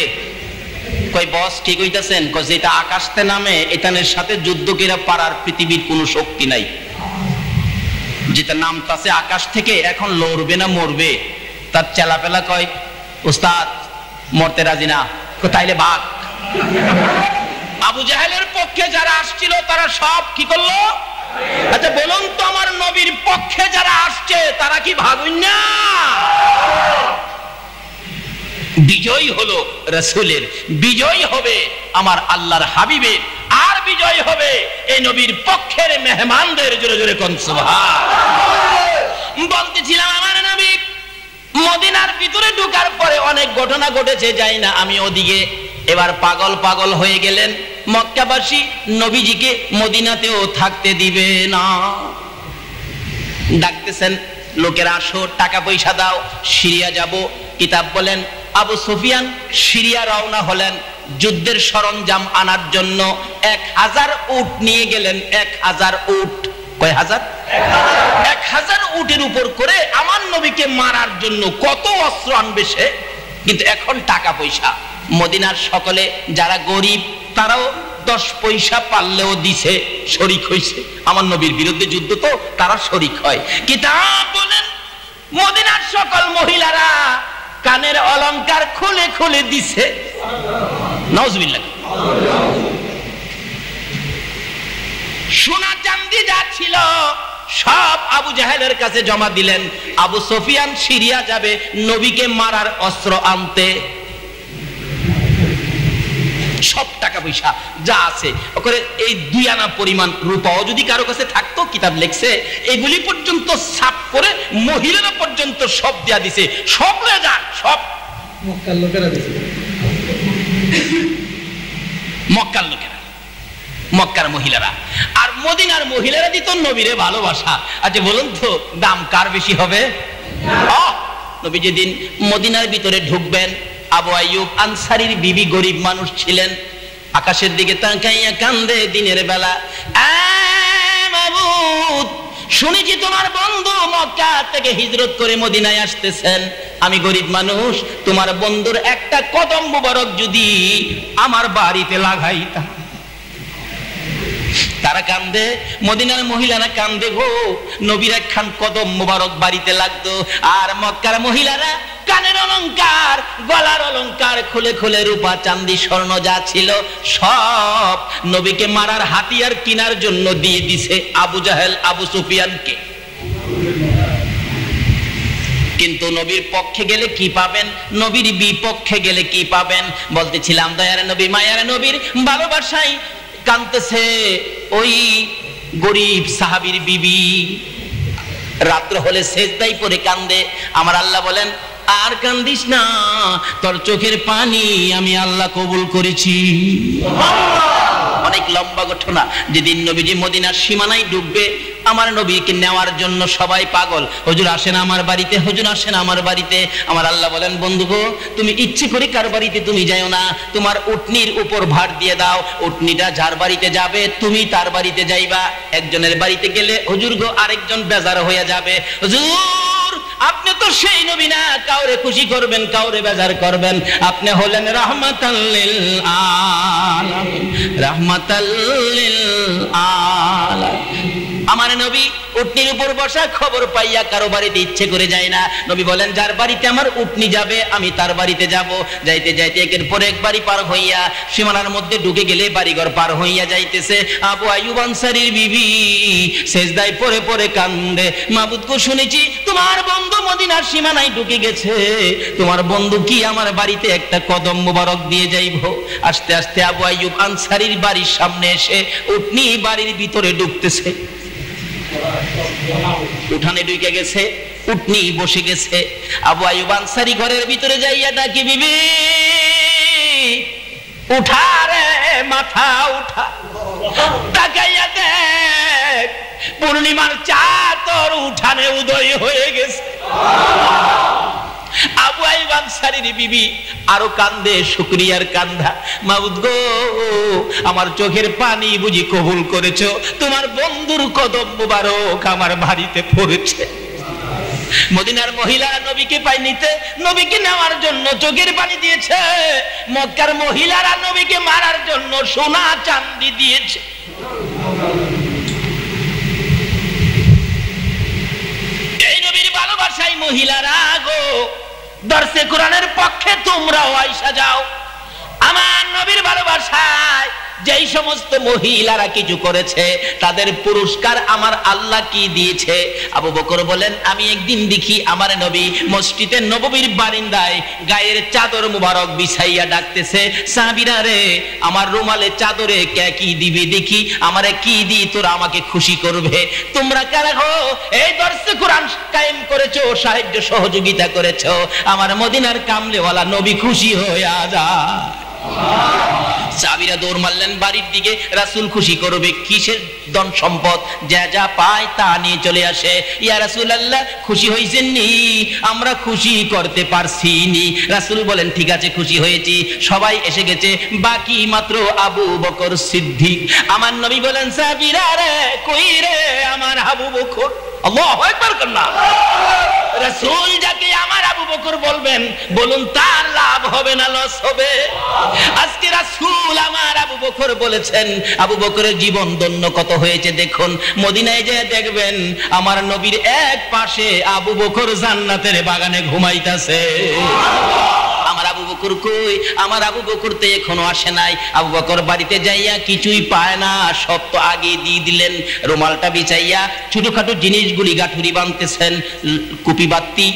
কই বস ঠিক হইতাছেন? কই যেটা আকাশতে নামে এটানের সাথে যুদ্ধ করে পারার পৃথিবীর কোনো শক্তি নাই। যেটা নামতাছে আকাশ থেকে, এখন লড়বে না মরবে? তার চেলাপেলা কয় ওস্তাদ মরতে রাজি না। তাইলে ভাগ। আবু জাহেলের পক্ষে যারা আসছিল তারা সব কি করলো? আচ্ছা বলুন তো, আমার নবীর পক্ষে যারা আসছে তারা কি ভাগুন না? বিজয় হলো রাসূলের, বিজয় হবে আমার আল্লাহর হাবিবের, আর বিজয় হবে এই নবীর পক্ষের মেহমানদের। জোরে জোরে কোন সুবহান। বলতেছিলাম আমার নবী মদিনার ভিতরে ঢোকার পরে অনেক ঘটনা ঘটেছে, যাই না আমি ওদিকে। এবার পাগল পাগল হয়ে গেলেন মক্কাবাসী, নবীজিকে মদিনাতেও থাকতে দিবে না। ডাকতেছেন লোকেরা আসো, টাকা পয়সা দাও, সিরিয়া যাব। কিতাব বলেন আবু সুফিয়ান সিরিয়া রওনা হলেন যুদ্ধের সরঞ্জাম আনার জন্য। 1000 উট নিয়ে গেলেন। 1000 উট। কয় হাজার? 1000 উটের উপর করে আমার নবীকে মারার জন্য কত অস্ত্র আনবে সে। কিন্তু এখন টাকা পয়সা মদিনার সকলে যারা গরিব তারাও 10 পয়সা পারলেও দিছে, শরিক হইছে। আমার নবীর বিরুদ্ধে যুদ্ধ তো তারা শরিক হয়। কিতাব বলেন মদিনার সকল মহিলারা কানের অলংকার খুলে খুলে দিছে। নাউজুবিল্লাহ। সোনা চাঁদি যা ছিল সব আবু জাহেলের কাছে জমা দিলেন। আবু সুফিয়ান সিরিয়া যাবে নবীকে মারার অস্ত্র আনতে। সব টাকা পয়সা যা আছে ওখানে এই 2 আনা পরিমাণ রূপাও যদি কারো কাছে থাকতো, কিতাব লেখছে এগুলি পর্যন্ত সাফ করে মহিলারা পর্যন্ত সব দেয়া দিছে। সব লয়ে যান, সব মক্কার লোকেরা দিছে। মক্কার লোকেরা, মক্কার মহিলারা। আর মদিনার মহিলারা দিত নবীরে ভালোবাসা। আচ্ছা বলুন তো দাম কার বেশি হবে? নবী যেদিন মদিনার ভিতরে ঢুকবেন, আবু আইয়ুব আনসারীর বিবি গরিব মানুষ ছিলেন, আকাশের দিকে তাকাইয়া কান্দে দিনের বেলা। মাবুদ, শুনেছি তোমার বন্ধু মক্কা থেকে হিজরত করে মদিনায় আসতেছেন। আমি গরিব মানুষ, তোমার বন্ধুর একটা কদম মুবারক যদি আমার বাড়িতে লাগাইতা। তারা কান্দে, মদিনার মহিলারা কান্দে গো, নবীর একখান কদম মুবারক বাড়িতে লাগতো। আর মক্কার মহিলারা কানের অলংকার, গলার অলংকার খুলে খুলে রূপা চাঁদি স্বর্ণ যা ছিল সব নবীকে মারার হাতিয়ার কেনার জন্য দিয়ে দিছে আবু জাহেল আবু সুফিয়ানকে। কিন্তু নবীর পক্ষে গেলে কি পাবেন, নবীর বিপক্ষে গেলে কি পাবেন? বলতেছিলাম দয়ার নবী মায়ার নবীর ভালোবাসায় কাঁদতেছে ওই গরিব সাহাবীর বিবি। রাত্র হলে সেজদায় পড়ে কান্দে। আমার আল্লাহ বলেন আর কান্দিস না, তোর চোখের পানি আমি আল্লাহ কবুল করেছি। অনেক লম্বা ঘটনা। যেদিন নবীজি মদিনার সীমানায় ঢুকবে, আমার নবীকে নেওয়ার জন্য সবাই পাগল। হুজুর আসেন আমার বাড়িতে, হুজুর আসেন আমার বাড়িতে। আমার আল্লাহ বলেন বন্ধু গো, তুমি ইচ্ছে করে কার বাড়িতে তুমি যাও না, তোমার উটনির উপর ভার দিয়ে দাও। উটনিটা যার বাড়িতে যাবে তুমি তার বাড়িতে যাইবা। একজনের বাড়িতে গেলে হুজুর গো আরেকজন বেজার হয়ে যাবে। হুজুর আপনি তো সেই নবী না, কাউরে খুশি করবেন কাউরে বেজার করবেন। আপনি হলেন রাহমাতাল লিল আলামিন, রাহমাতাল লিল আলামিন। আমার নবী উটনির উপর বসা খবর পাইয়া কারো বাড়িতে ইচ্ছে করে যায় না। নবী বলেন যার বাড়িতে আমার উটনি যাবে আমি তার বাড়িতে যাব। যাইতে যাইতে একের পর এক বাড়ি পার হইয়া সীমানার মধ্যে ঢুকে গেলে বাড়িঘর পার হইয়া যাইতেছে। আবু আইয়ুব আনসারীর বিবি সেজদায় পড়ে পড়ে কান্দে, মাবুদ গো শুনেছি তোমার বন্ধু মদিনার সীমানায় ঢুকে গেছে, তোমার বন্ধু কি আমার বাড়িতে একটা কদম মোবারক দিয়ে যাইব। আস্তে আস্তে আবু আইয়ুব আনসারীর বাড়ির সামনে এসে উটনি বাড়ির ভিতরে ঢুকতেছে। উঠানে ঢুকে গেছে, উটনি বসে গেছে। আবু আইয়ুব আনসারী ঘরের ভিতরে যাইয়া ডাকে, বিবি উঠা রে মাথা উঠা, তাকাইয়া দেখ পূর্ণিমার চাঁদ তোর উঠানে উদয় হয়ে গেছে। আবু আইয়ুব আনসারীর বিবি আরো কান্দে, শুকরিয়ার কান্দা, মাবুদ গো আমার চোখের পানি বুঝি কবুল করেছো, তোমার বন্ধুর কদম মোবারক আমার বাড়িতে পড়েছে। মদিনার মহিলারা নবীকে পাই নিতে, নবীকে নেওয়ার জন্য চোখের পানি দিয়েছে। মক্কার মহিলারা নবীকে মারার জন্য সোনা চাঁদি দিয়েছে। এই নবীর ভালোবাসায় মহিলারা গো দর্শে কোরআনের পক্ষে তোমরাও আইসা যাও। আমার নবীর ভালোবাসায় যেই সমস্ত মহিলারা কিছু করেছে তাদের পুরস্কার আমার আল্লাহ কি দিয়েছে। আবু বকর বলেন আমি একদিন দেখি আমার নবী মসজিদে নববীর বারিন্দায় গায়ের চাদর মুবারক বিছাইয়া ডাকতেছে, সাহাবীরা রে আমার রুমালে চাদরে কে কি দিবি দেখি, আমারে কি দি তোরা আমাকে খুশি করবে। তোমরা কারা গো এই দর্শে কোরআন কায়েম করেছো, সাহায্য সহযোগিতা করেছো, আমার মদিনার কামলেওয়ালা নবী খুশি হয়ে যায়। সাহাবীরা দৌড় মারলেন বাড়ির দিকে, রাসূল খুশি করবে কিসের ধন সম্পদ, যা যা পায় তা নিয়ে চলে আসে। ইয়া রাসূলুল্লাহ খুশি হইছেন নি? আমরা খুশি করতে পারছি নি। রাসূল বলেন ঠিক আছে খুশি হয়েছি, সবাই এসে গেছে, বাকি মাত্র আবু বকর সিদ্দিক। আমার নবী বলেন সাহাবীরা রে কই রে আমার আবু বকর? আল্লাহু আকবার কন্না। রাসূল যাকে আমার আবু বকর বলবেন বলুন তার লাভ হবে না লস হবে? আজকে রাসূল আমার আবু বকর বলেছেন, আবু বকরের জীবন ধন্য কত হয়েছে দেখুন। মদিনায় যেয়ে দেখবেন আমার নবীর এক পাশে আবু বকর জান্নাতের বাগানে ঘুমাইতেছে। আমার আবু বকর কই? আমার আবু বকর তো এখনো আসে নাই। আবু বকর বাড়িতে যাইয়া কিছুই পায় না, সব তো আগে দিয়ে দিলেন। রুমালটা বিছাইয়া ছোটখাটো জিনিসগুলি গাঠুরি বাঁধতেছেন, কুপি বাতি,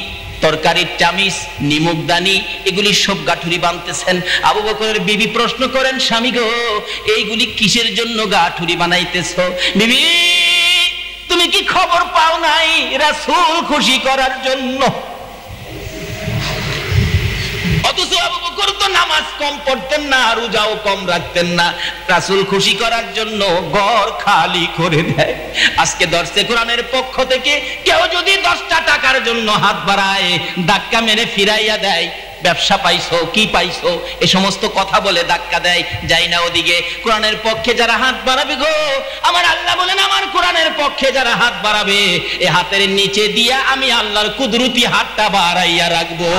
তরকারির চামিচ, নিমকদানি, এগুলি সব গাঠুরি বাঁধতেছেন। আবু বকরের বিবি প্রশ্ন করেন, স্বামী গো এইগুলি কিসের জন্য গাঠুরি বানাইতেছো? বিবি তুমি কি খবর পাও নাই রাসূল খুশি করার জন্য? অথচ আবু বকর তো নামাজ কম পড়তেন না, রোজাও কম রাখতেন না, রাসূল খুশি করার জন্য ঘর খালি করে দেয়। আজকে দর্শে কোরআনের পক্ষ থেকে কেউ যদি 10টা টাকার জন্য হাত বাড়ায়, ধাক্কা মেরে ফিরাইয়া দেয়, ব্যবসা পাইছো কি পাইছো এ সমস্ত কথা বলে ধাক্কা দেয়, যাই না ওদিকে। কোরআনের পক্ষে যারা হাত বাড়াবে গো আমার আল্লাহ বলেন আমার কোরআনের পক্ষে যারা হাত বাড়াবে এ হাতের নিচে দিয়া আমি আল্লাহর কুদরতি হাতটা বাড়াইয়া রাখবো।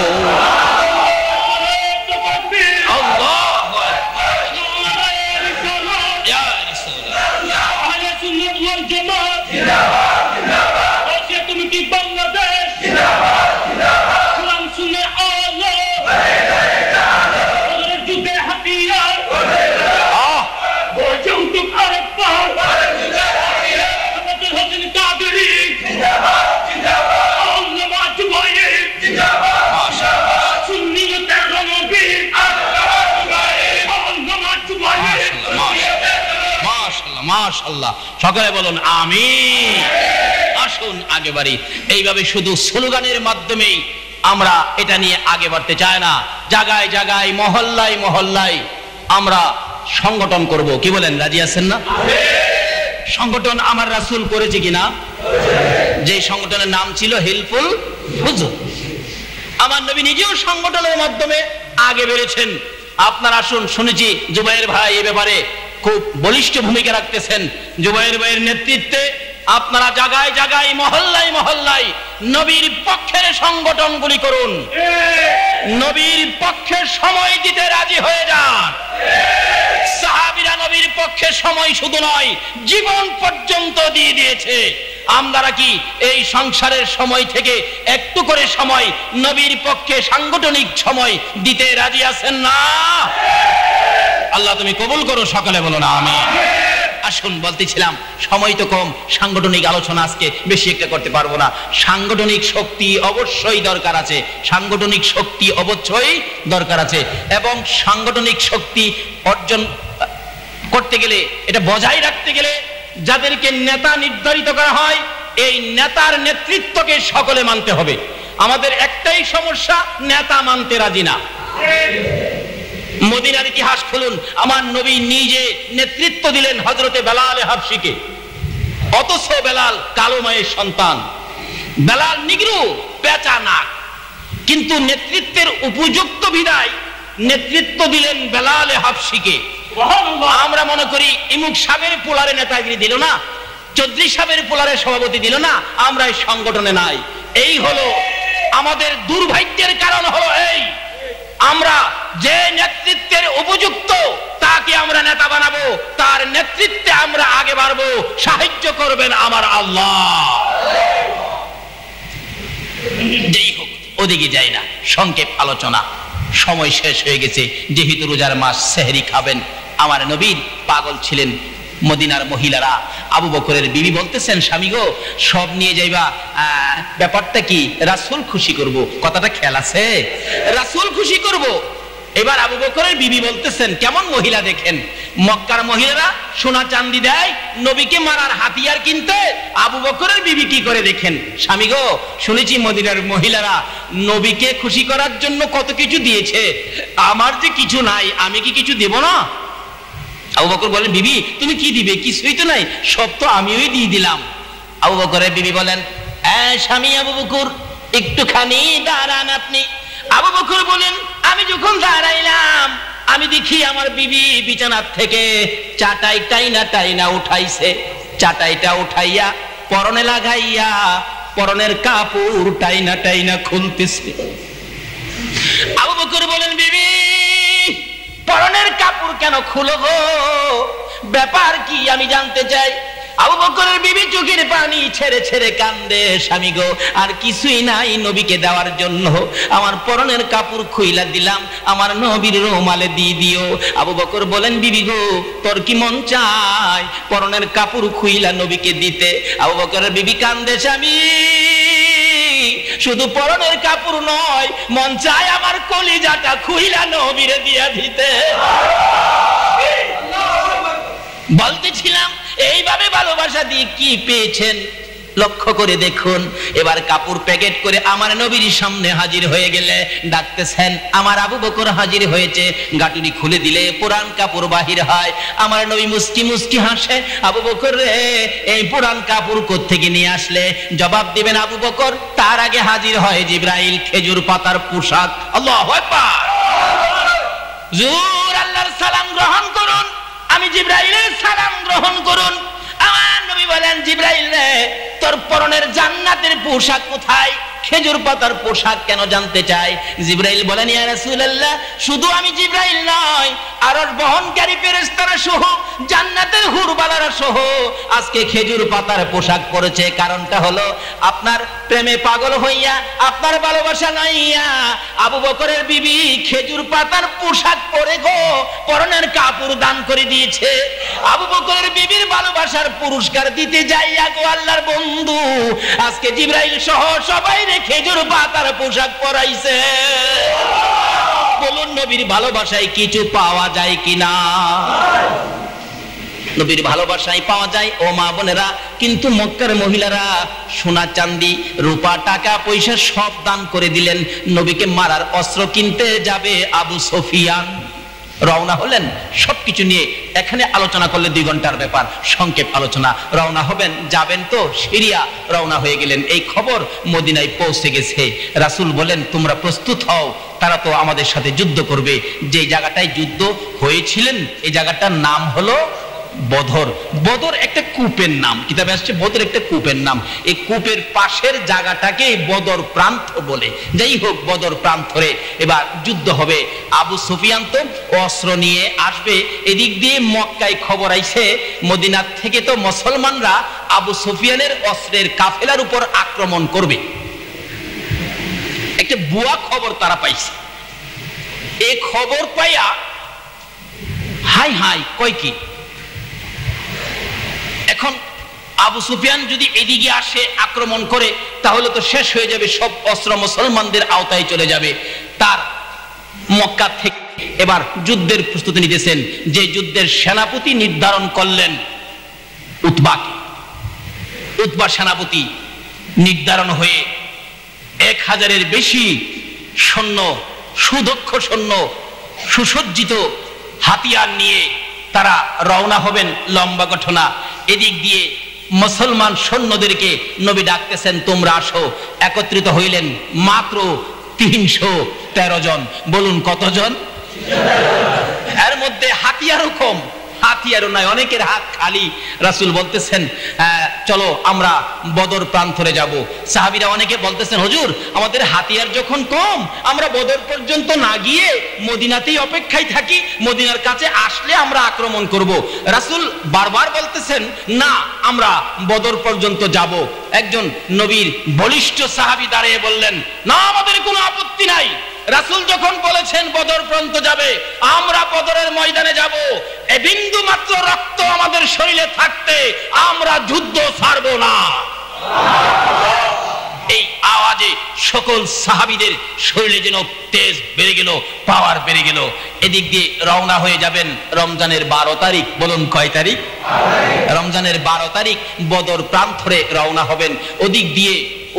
মাশাআল্লাহ, সকলে বলুন আমিন। আসুন আগে বাড়ি। এইভাবে শুধু স্লোগানের মাধ্যমেই আমরা এটা নিয়ে আগে বাড়তে চাই না। জায়গায় জায়গায় মহল্লায় মহল্লায় আমরা সংগঠন করব, কি বলেন? রাজি আছেন না? সংগঠন আমার রাসূল করেছে কিনা? যে সংগঠনের নাম ছিল হেল্পফুল হুজুর। আমার নবী নিজেও সংগঠনের মাধ্যমে আগে বেড়েছেন। আপনারা আসুন, শুনেছি জুবাইর ভাই এ ব্যাপারে খুব বলিষ্ঠ ভূমিকা রাখতেছেন। জুবাইর ভাইয়ের নেতৃত্বে আপনারা জায়গায় জায়গায় মহল্লায় মহল্লায় নবীর পক্ষের সংগঠনগুলি করুন, নবীর পক্ষে সময় দিতে রাজি হয়ে যান। সাহাবীরা নবীর পক্ষে সময় শুধু নয় জীবন পর্যন্ত দিয়ে দিয়েছে। আমরা কি এই সংসারের সময় থেকে একটু করে সময় নবীর পক্ষে সাংগঠনিক সময় দিতে রাজি আছেন না? আল্লাহ তুমি কবুল করো, সকলে বলো না আমিন। আসুন, বলতেছিলাম সময় তো কম, সাংগঠনিক আলোচনা আজকে বেশি একটা করতে পারবো না। সাংগঠনিক শক্তি অবশ্যই দরকার আছে, সাংগঠনিক শক্তি অবশ্যই দরকার আছে, এবং সাংগঠনিক শক্তি অর্জন করতে গেলে, এটা বজায় রাখতে গেলে যাদেরকে নেতা নির্ধারিত করা হয়, এই নেতার নেতৃত্বকে সকলে মানতে হবে। আমাদের একটাই সমস্যা, নেতা মানতে রাজি না। মদিনার ইতিহাস খুলুন, আমার নবী নিজে নেতৃত্ব দিলেন হযরতে বেলাল হাবশিকে, অথচ বেলাল কালো মায়ের সন্তান, বেলাল নিগ্রো, পেঁচা নাক, কিন্তু নেতৃত্বের উপযুক্ত বিদায় নেতৃত্ব দিলেন বেলাল হাবশিকে। আমরা মনে করি ইমুক সাহেবের পোলারে নেতাগিরি দিল না, চৌধুরী সাহেবের পোলারে সভাপতি দিল না, আমরা এই সংগঠনে নাই। এই হলো আমাদের দুর্ভাগ্যের কারণ, হলো এই আমরা যে নেতৃত্বের উপযুক্ত তাকে আমরা নেতা বানাবো, তার নেতৃত্বে আমরা আগে বাড়বো। সাহায্য করবেন আমার আল্লাহ। যেই হোক, ওদিকে যাই না, সংক্ষেপ আলোচনা, সময় শেষ হয়ে গেছে। যেহেতু রোজার মাস, সেহরি খাবেন। আমার নবীর পাগল ছিলেন মদিনার মহিলারা। আবু বকরের বিবি বলতেছেন, স্বামী গো, সব নিয়ে যাইবা, ব্যাপারটা কি? রাসূল খুশি করব। কথাটা খেয়াল আছে? রাসূল খুশি করব। এবার আবু বকরের বিবি বলতেছেন, কেমন মহিলা দেখেন, মক্কার মহিলারা সোনা চাঁদি দেয় নবীকে মারার হাতিয়ার কিনতে, আবু বকরের বিবি কি করে দেখেন। স্বামী গো, শুনেছি মদিনার মহিলারা নবীকে খুশি করার জন্য কত কিছু দিয়েছে, আমার যে কিছু নাই, আমি কি কিছু দেব না? আবু বকর বলেন, বিবি তুমি কি দিবে? কিছুই তো নাই, সব তো আমিই দিয়ে দিলাম। আবু বকরের বিবি বলেন, স্বামী আবু বকর, একটুখানি দাঁড়ান আপনি। আবু বকর বলেন, আমি যখন দাঁড়াইলাম আমি দেখি আমার বিবি বিছানার থেকে চাটাই টাইনা উঠাইছে। চাটাইটা উঠাইয়া পরনে লাগাইয়া পরনের কাপড় টাইনা খুলতেছে। আবু বকর বলেন, বিবি পরনের কাপড় কেন খুলো গো? ব্যাপার কি আমি জানতে চাই। আবু বকরের বিবি চোখের পানি ছেড়ে ছেড়ে কান্দে, স্বামী গো, আর কিছুই নাই নবীকে দেওয়ার জন্য, আমার পরনের কাপড় খুইলা দিলাম, আমার নবীর রুমালে দিয়ে দিও। আবু বকর বলেন, বিবি গো, তোর কি মন চায় পরনের কাপড় খুইলা নবীকে দিতে? আবু বকরের বিবি কান্দে, স্বামী শুধু পরনের কাপড় নয়, মন চায় আমার কলিজাটা খুইলা নবীরে দিয়া দিতে। বলতেছিলাম, এইভাবে ভালোবাসা দিয়ে কি পেয়েছেন লক্ষ্য করে দেখুন। এবার কাপড় প্যাকেট করে আমার নবীর সামনে হাজির হয়ে গেলে ডাকতেছেন, আমার আবু বকর হাজির হয়েছে। গাটুরি খুলে দিলে পুরান কাপড় বাহির হয়। আমার নবী মুস্কি মুস্কি হাসে, আবু বকর রে, এই পুরান কাপড় কোত্থেকে নিয়ে আসলে? জবাব দিবেন আবু বকর, তার আগে হাজির হয় জিবরাইল, খেজুর পাতার পোশাক। আল্লাহু আকবার। হুজুর আল্লাহর সালাম গ্রহণ করুন, আমি জিবরাইলের সালাম গ্রহণ করুন। আমার নবী বলেন, জিবরাইল রে, তোর পরনের জান্নাতের পোশাক কোথায়? খেজুর পাতার পোশাক কেন জানতে চাই। জিবরাইল বলেন, ইয়া রাসূলুল্লাহ, শুধু আমি জিবরাইল নয়, আরশ বহনকারী ফেরেশতারা সহ জান্নাতের হুরবালারা সহ আজকে খেজুর পাতার পোশাক পরেছে। কারণটা হলো আপনার প্রেমে পাগল হইয়া, আপনার ভালোবাসা নাইয়া আবু বকরের বিবি খেজুর পাতার পোশাক পরে গো পরনের কাপড় দান করে দিয়েছে। আবু বকরের বিবির ভালোবাসার পুরস্কার দিতে যাইয়া গো আল্লাহর বন্ধু আজকে জিবরাইল সহ সবাই খেজুর পাতার পোশাক পরাইছে। বলুন, নবীর ভালোবাসায় কিছু পাওয়া যায় কিনা? নবীর ভালোবাসায় পাওয়া যায় ও মা বোনেরা। কিন্তু মক্কার মহিলারা সোনা চাঁদি রূপা টাকা পয়সা সব দান করে দিলেন। নবীকে মারার অস্ত্র কিনতে যাবে আবু সুফিয়ান, রওনা হলেন সবকিছু নিয়ে। এখানে আলোচনা করলে 2 ঘন্টার ব্যাপার, সংক্ষেপ আলোচনা। রওনা হবেন, যাবেন তো সিরিয়া, রওনা হয়ে গেলেন। এই খবর মদিনায় পৌঁছে গেছে। রাসূল বলেন, তোমরা প্রস্তুত হও, তারা তো আমাদের সাথে যুদ্ধ করবে। যে জায়গাটায় যুদ্ধ হয়েছিলেন এই জায়গাটার নাম হলো বদর। বদর একটা কূপের নাম, কিতাবে আসছে বদর একটা কূপের নাম। এই কূপের পাশের জায়গাটাকে বদর প্রান্ত বলে। যাই হোক, বদর প্রান্তরে এবার যুদ্ধ হবে। আবু সুফিয়ান তো অস্ত্র নিয়ে আসবে। এদিক দিয়ে মক্কায় খবর আইছে মদিনার থেকে তো মুসলমানরা আবু সুফিয়ানের অস্ত্রের কাফেলার উপর আক্রমণ করবে। একটা ভুয়া খবর তারা পাইছে। এই খবর পাইয়া হাই হাই কয় কি, এখন আবু সুফিয়ান যদি এদিকে আসে আক্রমণ করে তাহলে তো শেষ হয়ে যাবে, সব অস্ত্র মুসলমানদের আওতায় চলে যাবে। তার মক্কা থেকে এবার যুদ্ধের প্রস্তুতি নিতেছেন। যে যুদ্ধের সেনাপতি নির্ধারণ করলেন উতবাকে। উতবা সেনাপতি নির্ধারণ হয়ে 1000-এর বেশি সৈন্য, সুদক্ষ সৈন্য, সুসজ্জিত হাতিয়ার নিয়ে তারা রওনা হবেন। লম্বা ঘটনা। এদিক দিয়ে মুসলমান সৈন্যদেরকে নবী ডাকতেছেন, তোমরা আসো। একত্রিত হইলেন মাত্র 313 জন। বলুন কতজন? এর মধ্যে হাতিয়ারও কম, হাতিয়ারও নাই, অনেকের হাত খালি। রাসূল বলতেছেন চলো আমরা বদর প্রান্তরে যাব। সাহাবীরা অনেকে বলতেছেন, হুজুর আমাদের হাতিয়ার যখন কম, আমরা বদর পর্যন্ত না গিয়ে মদিনাতেই অপেক্ষায় থাকি, মদিনার কাছে আসলে আমরা আক্রমণ করব। রাসূল বারবার বলতেছেন না, আমরা বদর পর্যন্ত যাব। একজন নবীর বলিষ্ঠ সাহাবী দাঁড়িয়ে বললেন, না আমাদের কোনো আপত্তি নাই। রাসূল যখন বলেছেন বদর প্রান্ত যাবে, আমরা বদরের ময়দানে যাব। এ বিন্দু মাত্র রক্ত আমাদের শরীরে থাকতে আমরা যুদ্ধ ছাড়ব না। এই আওয়াজে সকল সাহাবীদের শরীরে যেন তেজ বেড়ে গেল, পাওয়ার বেড়ে গেল। এদিক দিয়ে রওনা হয়ে যাবেন রমজানের 12 তারিখ। বলুন কয় তারিখ? রমজানের 12 তারিখ বদর প্রান্তরে রওনা হবেন। ওদিক দিয়ে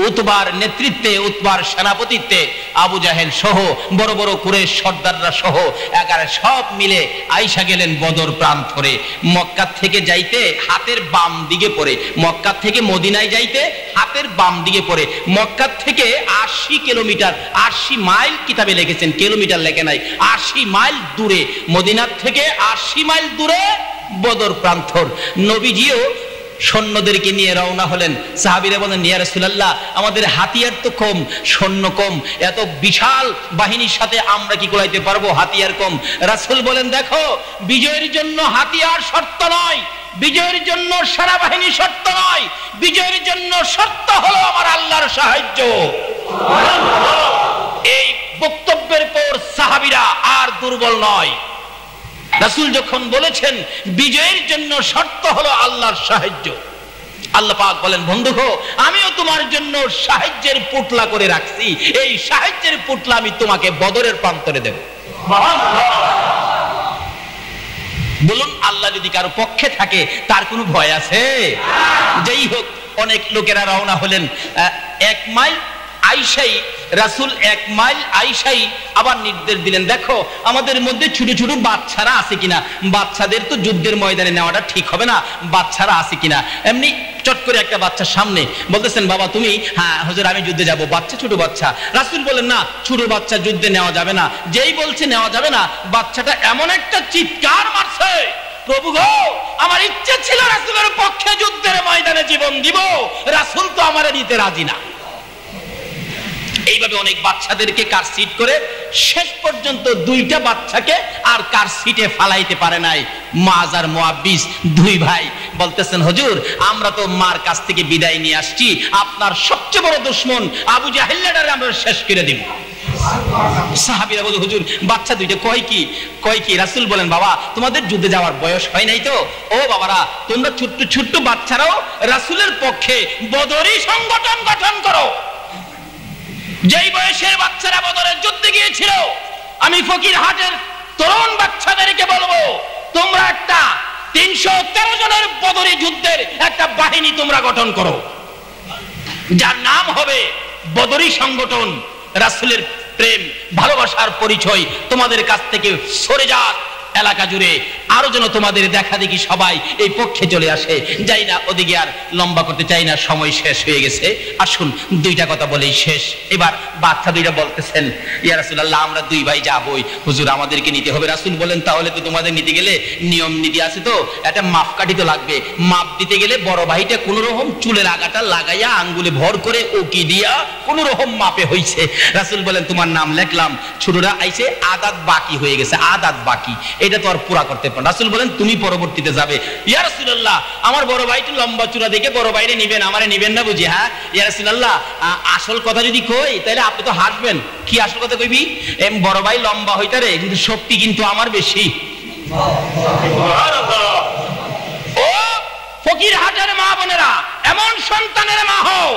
উতবার নেতৃত্বে, উতবার সেনাপতিত্বে আবু জাহেল সহ বড় বড় কুরাইশ সর্দাররা সহ 11 সব মিলে আইসা গেলেন বদর প্রান্তরে। মক্কা থেকে যাইতে হাতের বাম দিকে পড়ে, মক্কা থেকে মদিনায় যাইতে হাতের বাম দিকে পড়ে। মক্কা থেকে 80 কিলোমিটার, 80 মাইল কিতাবে লিখেছেন, কিলোমিটার লেখে নাই, 80 মাইল দূরে। মদিনার থেকে 80 মাইল দূরে বদর প্রান্তর। নবীজিও সৈন্যদেরকে নিয়ে রওনা হলেন। সাহাবীরা বলেন, ইয়া রাসূলুল্লাহ আমাদের হাতিয়ার তো কম, সৈন্য কম, এত বিশাল বাহিনীর সাথে আমরা কি কুলাইতে পারবো? হাতিয়ার কম। রাসূল বলেন, দেখো বিজয়ের জন্য হাতিয়ার শর্ত নয়, বিজয়ের জন্য সেনাবাহিনী শর্ত নয়, বিজয়ের জন্য শর্ত হলো আমার আল্লাহর সাহায্য। এই বক্তব্যের পর সাহাবীরা আর দুর্বল নয়। রাসূল যখন বলেছেন বিজয়ের জন্য শর্ত হলো আল্লাহর সাহায্য, আল্লাহ পাক বলেন, বন্ধুগো আমিও তোমার জন্য সাহায্যের পুটলা করে রাখছি, এই সাহায্যের পুটলা আমি তোমাকে বদরের প্রান্তরে দেব। বলুন আল্লাহ যদি কারো পক্ষে থাকে তার কোনো ভয় আছে? যাই হোক, অনেক লোকেরা রওনা হলেন। 1 মাইল আইসাই রাসূল 1 মাইল আইসাই আবার নির্দেশ দিলেন, দেখো আমাদের মধ্যে ছোট ছোট বাচ্চারা আছে কিনা, বাচ্চাদের তো যুদ্ধের ময়দানে নেওয়াটা ঠিক হবে না, বাচ্চারা আছে কিনা। এমনি চট করে একটা বাচ্চার সামনে বলতেছেন, বাবা তুমি? হ্যাঁ হুজুর আমি যুদ্ধে যাব। বাচ্চা, ছোট বাচ্চা। রাসূল বলেন, না ছোট বাচ্চা যুদ্ধে নেওয়া যাবে না। যেই বলছে নেওয়া যাবে না, বাচ্চাটা এমন একটা চিৎকার মারছে, প্রভু গো আমার ইচ্ছে ছিল রাসূলের পক্ষে যুদ্ধের ময়দানে জীবন দিব, রাসূল তো আমারে দিতে রাজি না। এইভাবে অনেক বাচ্চাদেরকে কার সিট করে শেষ পর্যন্ত 2টা বাচ্চাকে আর কার সিটে ফালাইতে পারে নাই। মাজ আর মুআব্বিস 2 ভাই বলতেছেন, হুজুর আমরা তো মার কাছ থেকে বিদায় নিয়ে আসছি, আপনার সবচেয়ে বড় দুশমন আবু জাহেলটারে আমরা শেষ করে দিব। সাহাবীরা বলে, হুজুর বাচ্চা 2টা কয় কি? রাসূল বলেন, বাবা তোমাদের যুদ্ধে যাওয়ার বয়স হয় নাই তো? ও বাবারা, তোমরা ছোট্ট ছোট্ট বাচ্চারাও রাসূলের পক্ষে বদরি সংগঠন গঠন করো। যেই বয়সের বাচ্চারা বদরের যুদ্ধে গিয়েছিল, আমি ফকিরহাটের তরুণ বাচ্চাদেরকে বলবো, তোমরা একটা 313 জনের বদরি যুদ্ধের একটা বাহিনী তোমরা গঠন করো, যার নাম হবে বদরি সংগঠন। রাসূলের প্রেম ভালোবাসার পরিচয় তোমাদের কাছ থেকে সরে যাক, এলাকা জুড়ে আরো যেন তোমাদের দেখা দেখি সবাই এই পক্ষে চলে আসে। যাই না, ওদিকে আর লম্বা করতে চাই না, সময় শেষ হয়ে গেছে। আসুন দুইটা কথা বলেই শেষ। এবার বাচ্চা দুইটা বলতেছেন, ইয়া রাসূলুল্লাহ আমরা দুই ভাই যাবই, হুজুর আমাদেরকে নিতে হবে। রাসূল বলেন, তাহলে তো তোমাদের নিতে গেলে নিয়ম নীতি আছে, তো একটা মাপকাঠি তো লাগবে। মাপ দিতে গেলে বড় ভাইটা কোন রকম চুলের আগাটা লাগাইয়া আঙ্গুলে ভর করে ওকি দিয়া কোন রকম মাপে হইছে। রাসূল বলেন, তোমার নাম লিখলাম, ছোটরা আইছে আদাত বাকি হয়ে গেছে, আদাত বাকি, এটা তো আর পুরা করতে পারো। রাসূল বলেন, তুমি পরবর্তীতে যাবে। ইয়া রাসূলুল্লাহ আমার বড় ভাইটা লম্বা চূড়া দেখে বড় ভাইরে নিবেন, আমারে নিবেন না বুঝি? হ্যাঁ ইয়া রাসূলুল্লাহ আসল কথা যদি কই তাহলে আপনি তো হাসবেন। কি আসল কথা কইবি? বড় ভাই লম্বা হইতারে কিন্তু শক্তি কিন্তু আমার বেশি। ও ফকিরহাটের মা বোনেরা, এমন সন্তানের মা হও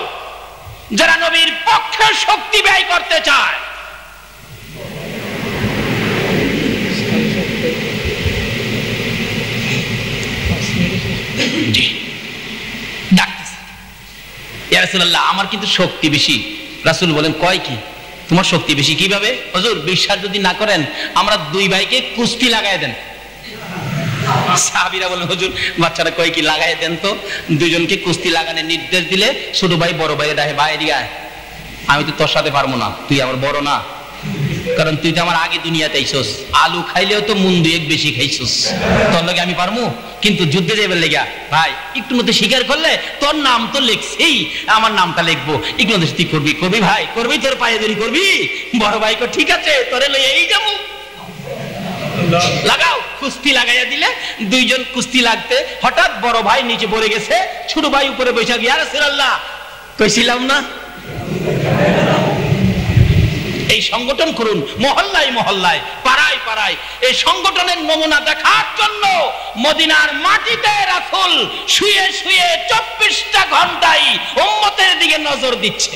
যারা নবীর পক্ষে শক্তি ব্যয় করতে চায়। ইয়া রাসূলুল্লাহ আমার কিন্তু শক্তি বেশি। রাসূল বলেন, কয় কি তোমার শক্তি বেশি কিভাবে? হুজুর বিশ্বাস যদি না করেন আমরা দুই ভাইকে কুস্তি লাগায় দেন। সাহাবীরা বলেন, হুজুর বাচ্চারা কয় কি লাগায় দেন তো। দুইজনকে কুস্তি লাগানোর নির্দেশ দিলে ছোট ভাই বড় ভাইয়ের ডাকে, ভাই এদিকে আয়, আমি তো তোর সাথে পারবো না, তুই আমার বড় না, কারণ তুই তো আমার আগে দুনিয়াতে আইছস, আলু খাইলেও তো মুন দুয়েক বেশি খাইছস, তোর লগে আমি পারমু। কিন্তু যুদ্ধে যাইবার লেগা ভাই একটু মধ্যে স্বীকার করলে তোর নাম তো লিখছেই, আমার নামটা লিখবো, একটু মধ্যে তুই করবি, করবি ভাই করবি, তোর পায়ে ধরি করবি। বড় ভাই কো ঠিক আছে, তোরে লই এই যাবো, লাগাও। কুস্তি লাগাইয়া দিলে দুইজন কুস্তি লাগতে হঠাৎ বড় ভাই নিচে পড়ে গেছে, ছোট ভাই উপরে বসে গিয়া, ইয়া রাসূলুল্লাহ কইছিলাম না। এই সংগঠন করুন মহল্লায় মহল্লায়, পাড়ায় পাড়ায়। এই সংগঠনের নমুনা দেখার জন্য মদিনার মাটিতে রাসূল শুয়ে শুয়ে 24টা ঘন্টায় উম্মতের দিকে নজর দিচ্ছে।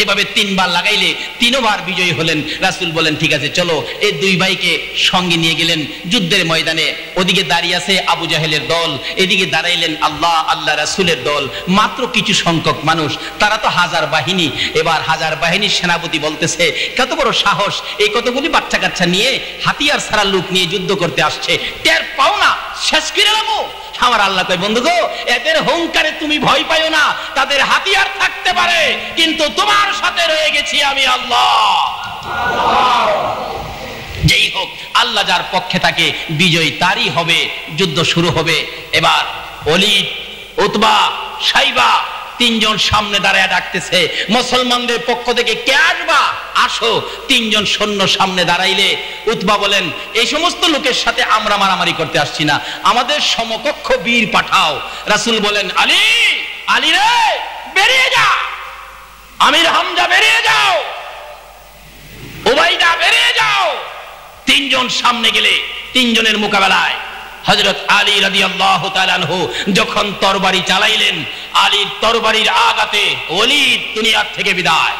এভাবে তিনবার লাগাইলে তিনবার বিজয়ী হলেন। রাসূল বলেন, ঠিক আছে চলো। এই দুই ভাইকে সঙ্গে নিয়ে গেলেন যুদ্ধের ময়দানে। ওদিকে দাঁড়িয়ে আছে আবু জাহেলের দল, এদিকে দাঁড়াইলেন আল্লাহ রাসূলের দল। মাত্র কিছু সংখ্যক মানুষ, তারা তো হাজার বাহিনী। এবার হাজার বাহিনীর সেনাপতি বলতেছে, কত বড় সাহস, এই কতগুলি বাচ্চা কাচ্চা নিয়ে হাতিয়ার ছাড়া লোক নিয়ে যুদ্ধ করতে আসছে, টের পাও না শেষ করে নেবো। আমার আল্লাহ কয়, বন্ধু গো এদের হুঙ্কারে তুমি ভয় পাইও না, তাদের হাতিয়ার থাকতে পারে কিন্তু তোমার সাথে রয়ে গেছি আমি আল্লাহ। যেই হোক আল্লাহ যার পক্ষে থাকে বিজয় তারই হবে। যুদ্ধ শুরু হবে। এবার ওলীদ, উতবা, শাইবা তিনজন সামনে দাঁড়ায় ডাকতেছে, মুসলমানদের পক্ষ থেকে কে আসবা, আসো। তিনজন সৈন্য সামনে দাঁড়াইলে উতবা বলেন, এই সমস্ত লোকের সাথে আমরা মারামারি করতে আসছি না, আমাদের সমকক্ষ বীর পাঠাও। রাসূল বলেন, আলী, আলী রে বেরিয়ে যা, আমির হামজা বেরিয়ে যাও, উবাইদা বেরিয়ে যাও। তিনজন সামনে গেলে তিনজনের মোকাবেলায় হযরত আলী রাদিয়াল্লাহু তাআলা আনহু যখন তরবারি চালাইলেন, আলীর তরবারির আঘাতে ওলীদ দুনিয়া থেকে বিদায়।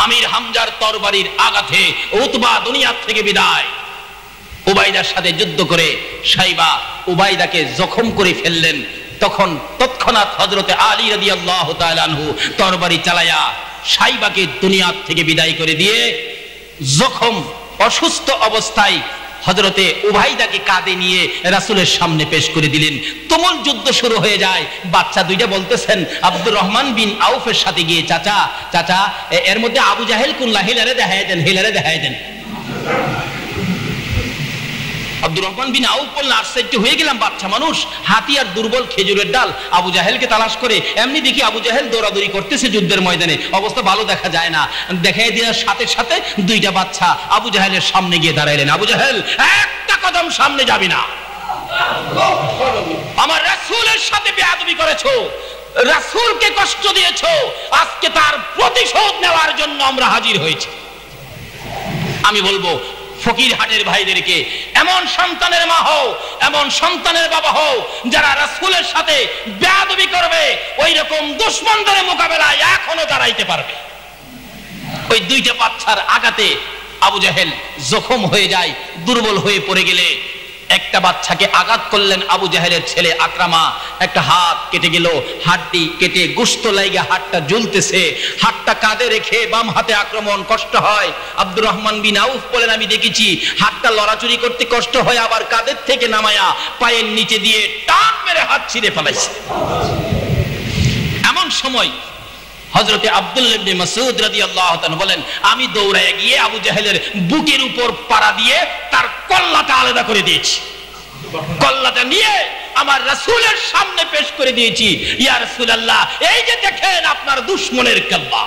আমির হামজার তরবারির আঘাতে উতবা দুনিয়া থেকে বিদায়। উবাইদার সাথে যুদ্ধ করে শাইবা উবাইদাকে জখম করে ফেললেন। তখন তৎক্ষণাৎ হযরত আলী রাদিয়াল্লাহু তাআলা আনহু তরবারি চালায়া শাইবাকে দুনিয়া থেকে বিদায় করে দিয়ে জখম অসুস্থ অবস্থায় হযরতে উবাইদাকে কাঁধে নিয়ে রাসূলের সামনে পেশ করে দিলেন। তুমুল যুদ্ধ শুরু হয়ে যায়। বাচ্চা দুইটা বলতেছেন আব্দুর রহমান বিন আউফের সাথে গিয়ে, চাচা চাচা এর মধ্যে আবু জাহেল কোনলা, হেলারে দেখায় দেন, হেলারে দেখায় দেন। আব্দুর রহমান বিন আউফ বললেন, আশ্চর্য হয়ে গেলাম, বাচ্চা মানুষ, হাতিয়ার দুর্বল খেজুরের ডাল, আবু জাহেলকে তালাশ করে এমনি দেখি আবু জাহেল দৌড়াদৌড়ি করতেছে যুদ্ধের ময়দানে, অবস্থা ভালো দেখা যায় না। দেখাই দেওয়ার সাথে সাথে দুইটা বাচ্চা আবু জাহেলের সামনে গিয়ে দাঁড়াইলেন। আবু জাহেল, একটা কদম সামনে যাবি না, আমার রাসূলের সাথে বেয়াদবি করেছো, রাসূলকে কষ্ট দিয়েছো, আজকে তার প্রতিশোধ নেওয়ার জন্য আমরা হাজির হয়েছি। আমি বলবো ফকিরহাটের ভাইদেরকে, এমন সন্তানের মা হও, এমন সন্তানের বাবা হও যারা রাসূলের সাথে বেয়াদবি করবে, ওই রকম দুশমনদের মোকাবেলায় এখনো দাঁড়াইতে পারবে। ওই দুইটা বাচ্চার আঘাতে আবু জাহেল জখম হয়ে যায়, দুর্বল হয়ে পড়ে গেলে একটা বাচ্চাকে আঘাত করলেন আবু জাহেলের ছেলে আকরামা, একটা হাত কেটে গেল, হাড্ডি কেটে গোশত লাইগা হাতটা জ্বলতেছে, হাতটা কাঁধে রেখে বাম হাতে আক্রমণ, কষ্ট হয়। আব্দুর রহমান বিন আউফ বলেন আমি দেখেছি হাতটা লড়াচড়ি করতে কষ্ট হয়, আবার কাঁধের থেকে নামায়া পায়ের নিচে দিয়ে টান মেরে হাত ছিঁড়ে ফেলাইছে। এমন সময় হযরতে আব্দুল্লাহ ইবনে মাসউদ রাদিয়াল্লাহু তাআলা বলেন আমি দৌড়ায় গিয়ে আবু জাহেলের বুকের উপর পাড়া দিয়ে তার কল্লাটা আলাদা করে দিয়েছি, কল্লাটা নিয়ে আমার রাসূলের সামনে পেশ করে দিয়েছি, ইয়া রাসূলুল্লাহ এই যে দেখেন আপনার দুশমনের কল্লা।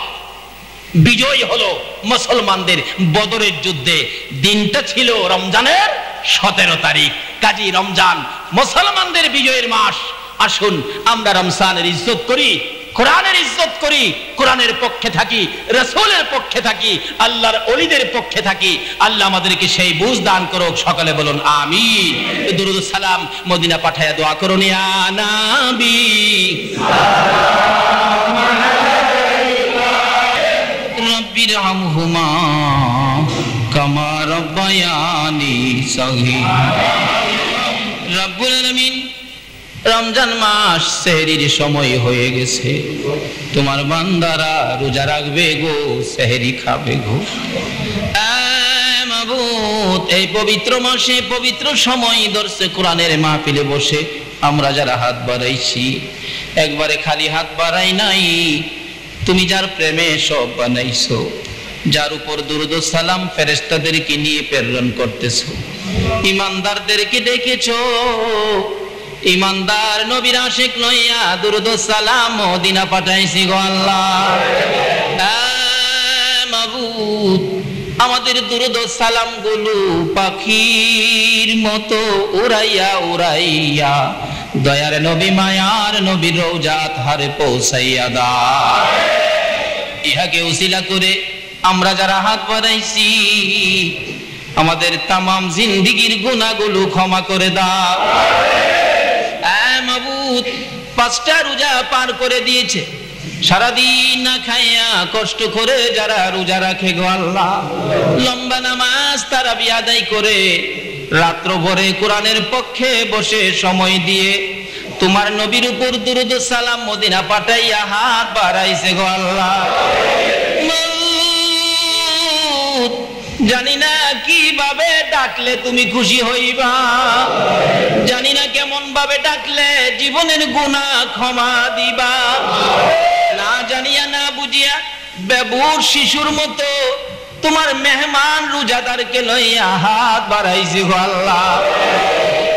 বিজয় হলো মুসলমানদের বদরের যুদ্ধে। দিনটা ছিল রমজানের 17 তারিখ। কাজী রমজান মুসলমানদের বিজয়ের মাস। আসুন আমরা রমজানের ইজ্জত করি, কোরআনের ইজ্জত করি, কোরআনের পক্ষে থাকি, রাসূলের পক্ষে থাকি, আল্লাহর ওলিদের পক্ষে থাকি। আল্লাহ আমাদেরকে সেই বুঝ দান করুক। সকলে বলুন আমিন। দুরূদ সালাম মদিনা পাঠায়া দোয়া করুন, ইয়া নবী রব্বির হামহুমা কামা রাব্বায়ানি সগীরা। রব্বুল আলামিন রমজান মাস সেহরির সময় হয়ে গেছে, তোমার বান্দারা রোজা রাখবে গো, সেহরি খাবে গো। মাবুদ এই পবিত্র মাসে পবিত্র সময় ধরছে কোরআনের মাহফিলে বসে আমরা যারা হাত বাড়াইছি, একবারে খালি হাত বাড়াই নাই, তুমি যার প্রেমে সব বানাইছো, যার উপর দুরূদ ও সালাম ফেরেশতাদেরকে নিয়ে প্রেরণ করতেছো, ইমানদারদেরকে ডেকেছো, ইমানদার নবীর আশিক লইয়া দুরূদ ও সালাম মদিনা পাঠাইছি গো আল্লাহ। মাবুদ আমাদের দুরূদ ও সালাম গুলো পাখির মতো উড়াইয়া উড়াইয়া দয়ার নবী মায়ার নবীর রওজাত হারে পৌঁছাইয়া দাও। ইহাকে উসিলা করে আমরা যারা হাত বাড়াইছি আমাদের তামাম জিন্দেগীর গুনাহগুলো ক্ষমা করে দাও। মাবুদ 5টা রোজা পার করে দিয়েছে, সারাদিন না খাইয়া কষ্ট করে যারা রোজা রাখে গো আল্লাহ, লম্বা নামাজ তারাবি আদায় করে রাত্র ভরে কোরআনের পক্ষে বসে সময় দিয়ে তোমার নবীর উপর দুরূদ ও সালাম মদিনা পাঠাইয়া হাত বাড়াইছে গো আল্লাহ। জানি না কিভাবে ডাকলে তুমি খুশি হইবা, জানি না কেমন ভাবে ডাকলে জীবনের গুনাহ ক্ষমা দিবা, না জানিয়া না বুঝিয়া বেবুর শিশুর মতো তোমার মেহমান রোজাদারকে লইয়া হাত বাড়াইছি গো আল্লাহ।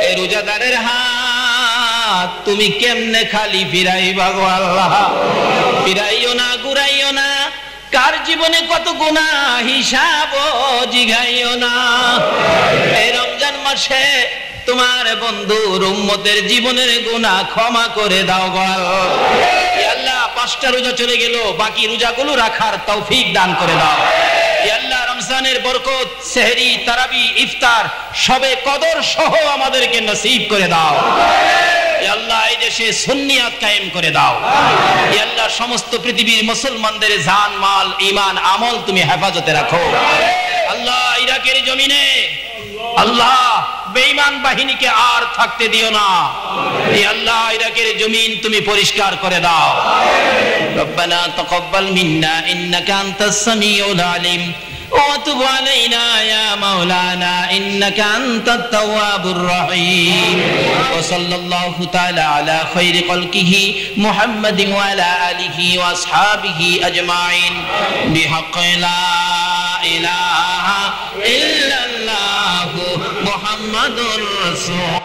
এই রোজাদারের হাত তুমি কেমনে খালি ফিরাইবা গো আল্লাহ? ফিরাইও না, ঘুরাইও না, কার জীবনে কত গুনাহ হিসাব জিগাইও না। এই রমজান মাসে তোমার বন্ধুর উম্মতের জীবনের গুনাহ ক্ষমা করে দাও গো আল্লাহ। 5টা রোজা চলে গেল, বাকি রোজাগুলো রাখার তৌফিক দান করে দাও আল্লাহ। রমজানের বরকত, সেহরি, তারাবি, ইফতার সবে কদর সহ আমাদেরকে নসিব করে দাও আল্লাহ। এই দেশে সুন্নিয়াত কায়েম করে দাও আল্লাহ। সমস্ত পৃথিবীর মুসলমানদের জান মাল ঈমান আমল তুমি হেফাজতে রাখো আল্লাহ। ইরাকের জমিনে আল্লাহ বেঈমান বাহিনীকে আর থাকতে দিও না আল্লাহ। ইরাকের জমিন তুমি পরিষ্কার করে দাও। রব্বানা তাকাব্বাল মিন্না ইন্নাকা আনতাস সামিউল আলিম وتب علينا يا مولانا إنك أنت التواب الرحيم وصلى الله تعالى على خير خلقه محمد وعلى آله وأصحابه أجمعين بحق لا إله إلا الله محمد رسول